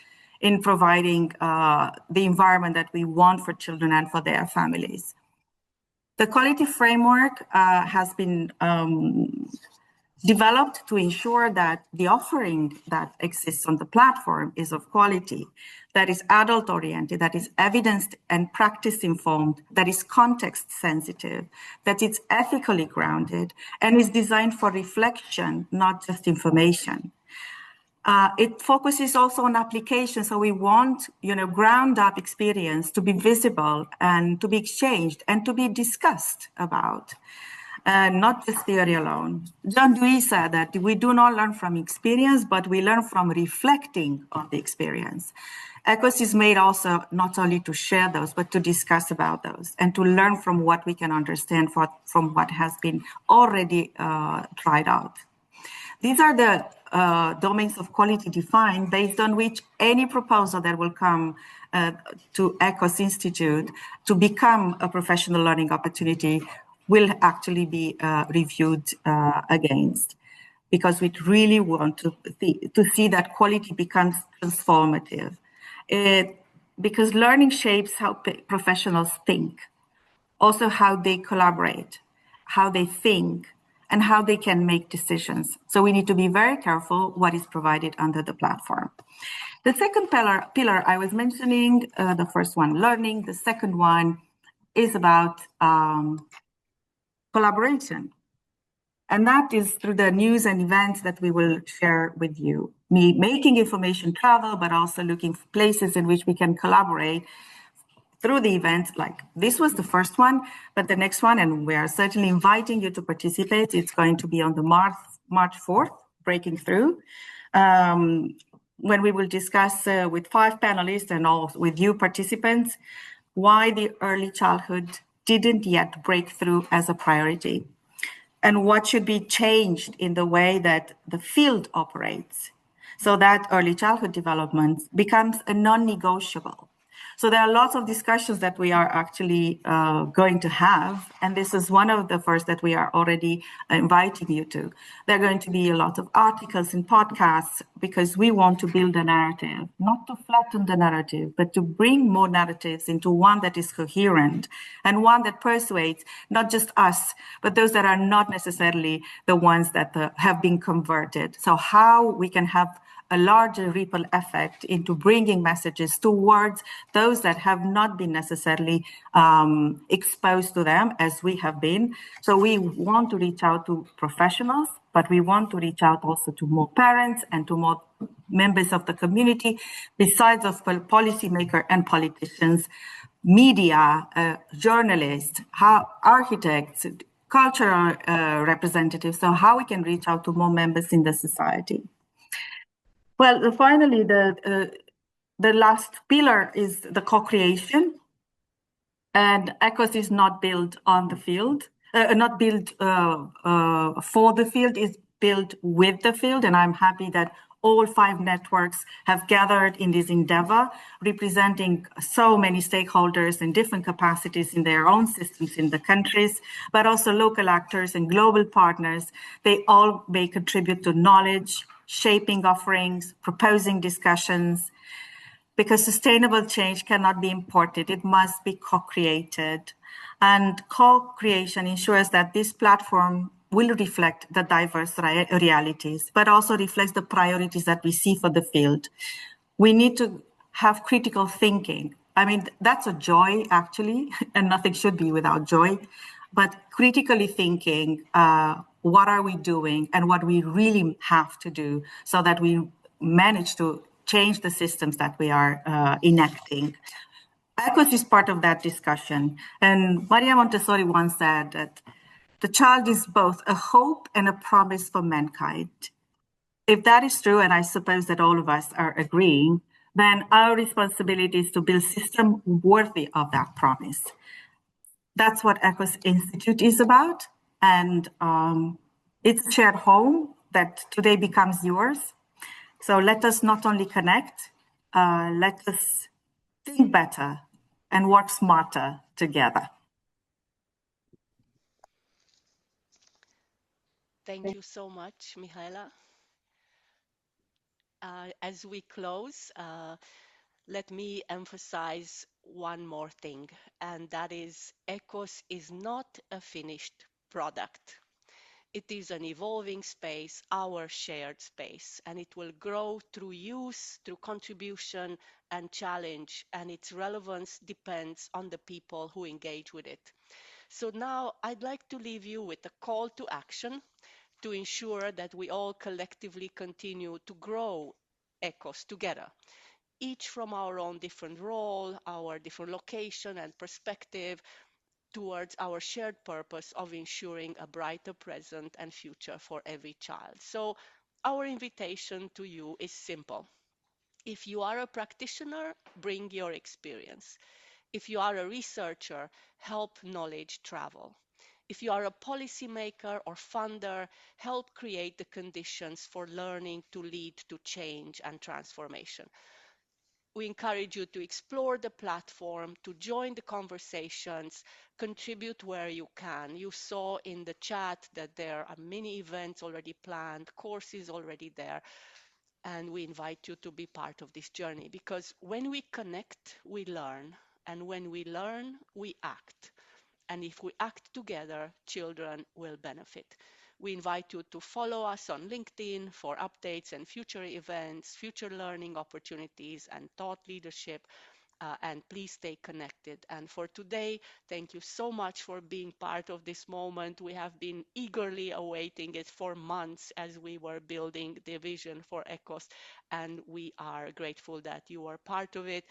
C: in providing the environment that we want for children and for their families. The quality framework has been developed to ensure that the offering that exists on the platform is of quality, that is adult-oriented, that is evidence and practice-informed, that is context-sensitive, that it's ethically grounded, and is designed for reflection, not just information. It focuses also on application, so we want, ground-up experience to be visible and to be exchanged and to be discussed about. Not just theory alone. John Dewey said that we do not learn from experience, but we learn from reflecting on the experience. ECOS is made also not only to share those, but to discuss about those and to learn from what we can understand from what has been already tried out. These are the domains of quality defined based on which any proposal that will come to ECOS Institute to become a professional learning opportunity will actually be reviewed against, because we really want to see that quality becomes transformative. Because learning shapes how professionals think, also how they collaborate, how they think, and how they can make decisions. So we need to be very careful what is provided under the platform. The second pillar I was mentioning, the first one, learning. The second one is about collaboration. And that is through the news and events that we will share with you. Making information travel, but also looking for places in which we can collaborate through the events. Like this was the first one, but the next one, and we are certainly inviting you to participate. It's going to be on the March 4th, Breaking Through, when we will discuss with 5 panelists and all with you participants, why the early childhood didn't yet break through as a priority, and what should be changed in the way that the field operates so that early childhood development becomes a non-negotiable. So there are lots of discussions that we are actually going to have, and this is one of the first that we are already inviting you to. There are going to be a lot of articles and podcasts because we want to build a narrative, not to flatten the narrative, but to bring more narratives into one that is coherent and one that persuades not just us, but those that are not necessarily the ones that have been converted. So how we can have a larger ripple effect into bringing messages towards those that have not been necessarily exposed to them as we have been. So we want to reach out to professionals, but we want to reach out also to more parents and to more members of the community, besides of policymakers and politicians, media, journalists, architects, cultural representatives, so how we can reach out to more members in the society. Well, finally, the last pillar is the co-creation, and ECOS is not built on the field, not built for the field, it's built with the field, and I'm happy that all 5 networks have gathered in this endeavor, representing so many stakeholders in different capacities in their own systems in the countries, but also local actors and global partners. They all may contribute to knowledge, shaping offerings, proposing discussions, because sustainable change cannot be imported, it must be co-created. And co-creation ensures that this platform will reflect the diverse realities, but also reflects the priorities that we see for the field. We need to have critical thinking. I mean, that's a joy, actually, and nothing should be without joy. But critically thinking, what are we doing and what we really have to do so that we manage to change the systems that we are enacting. ECOS is part of that discussion. And Maria Montessori once said that the child is both a hope and a promise for mankind. If that is true, and I suppose that all of us are agreeing, then our responsibility is to build a system worthy of that promise. That's what ECOS Institute is about. And it's a shared home that today becomes yours. So let us not only connect, let us think better and work smarter together.
A: Thank you so much, Mihaela. As we close, let me emphasize one more thing, and that is ECOS is not a finished product. It is an evolving space, our shared space, and it will grow through use, through contribution and challenge, and its relevance depends on the people who engage with it. So now I'd like to leave you with a call to action to ensure that we all collectively continue to grow ECOS together, each from our own different role, our different location and perspective, towards our shared purpose of ensuring a brighter present and future for every child. So our invitation to you is simple. If you are a practitioner, bring your experience. If you are a researcher, help knowledge travel. If you are a policymaker or funder, help create the conditions for learning to lead to change and transformation. We encourage you to explore the platform, to join the conversations, contribute where you can. You saw in the chat that there are many events already planned, courses already there, and we invite you to be part of this journey, because when we connect, we learn, and when we learn, we act. And if we act together, children will benefit. We invite you to follow us on LinkedIn for updates and future events, future learning opportunities, and thought leadership. And please stay connected. And for today, thank you so much for being part of this moment. We have been eagerly awaiting it for months as we were building the vision for ECOS, and we are grateful that you are part of it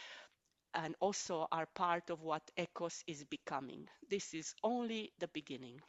A: and also are part of what ECOS is becoming. This is only the beginning.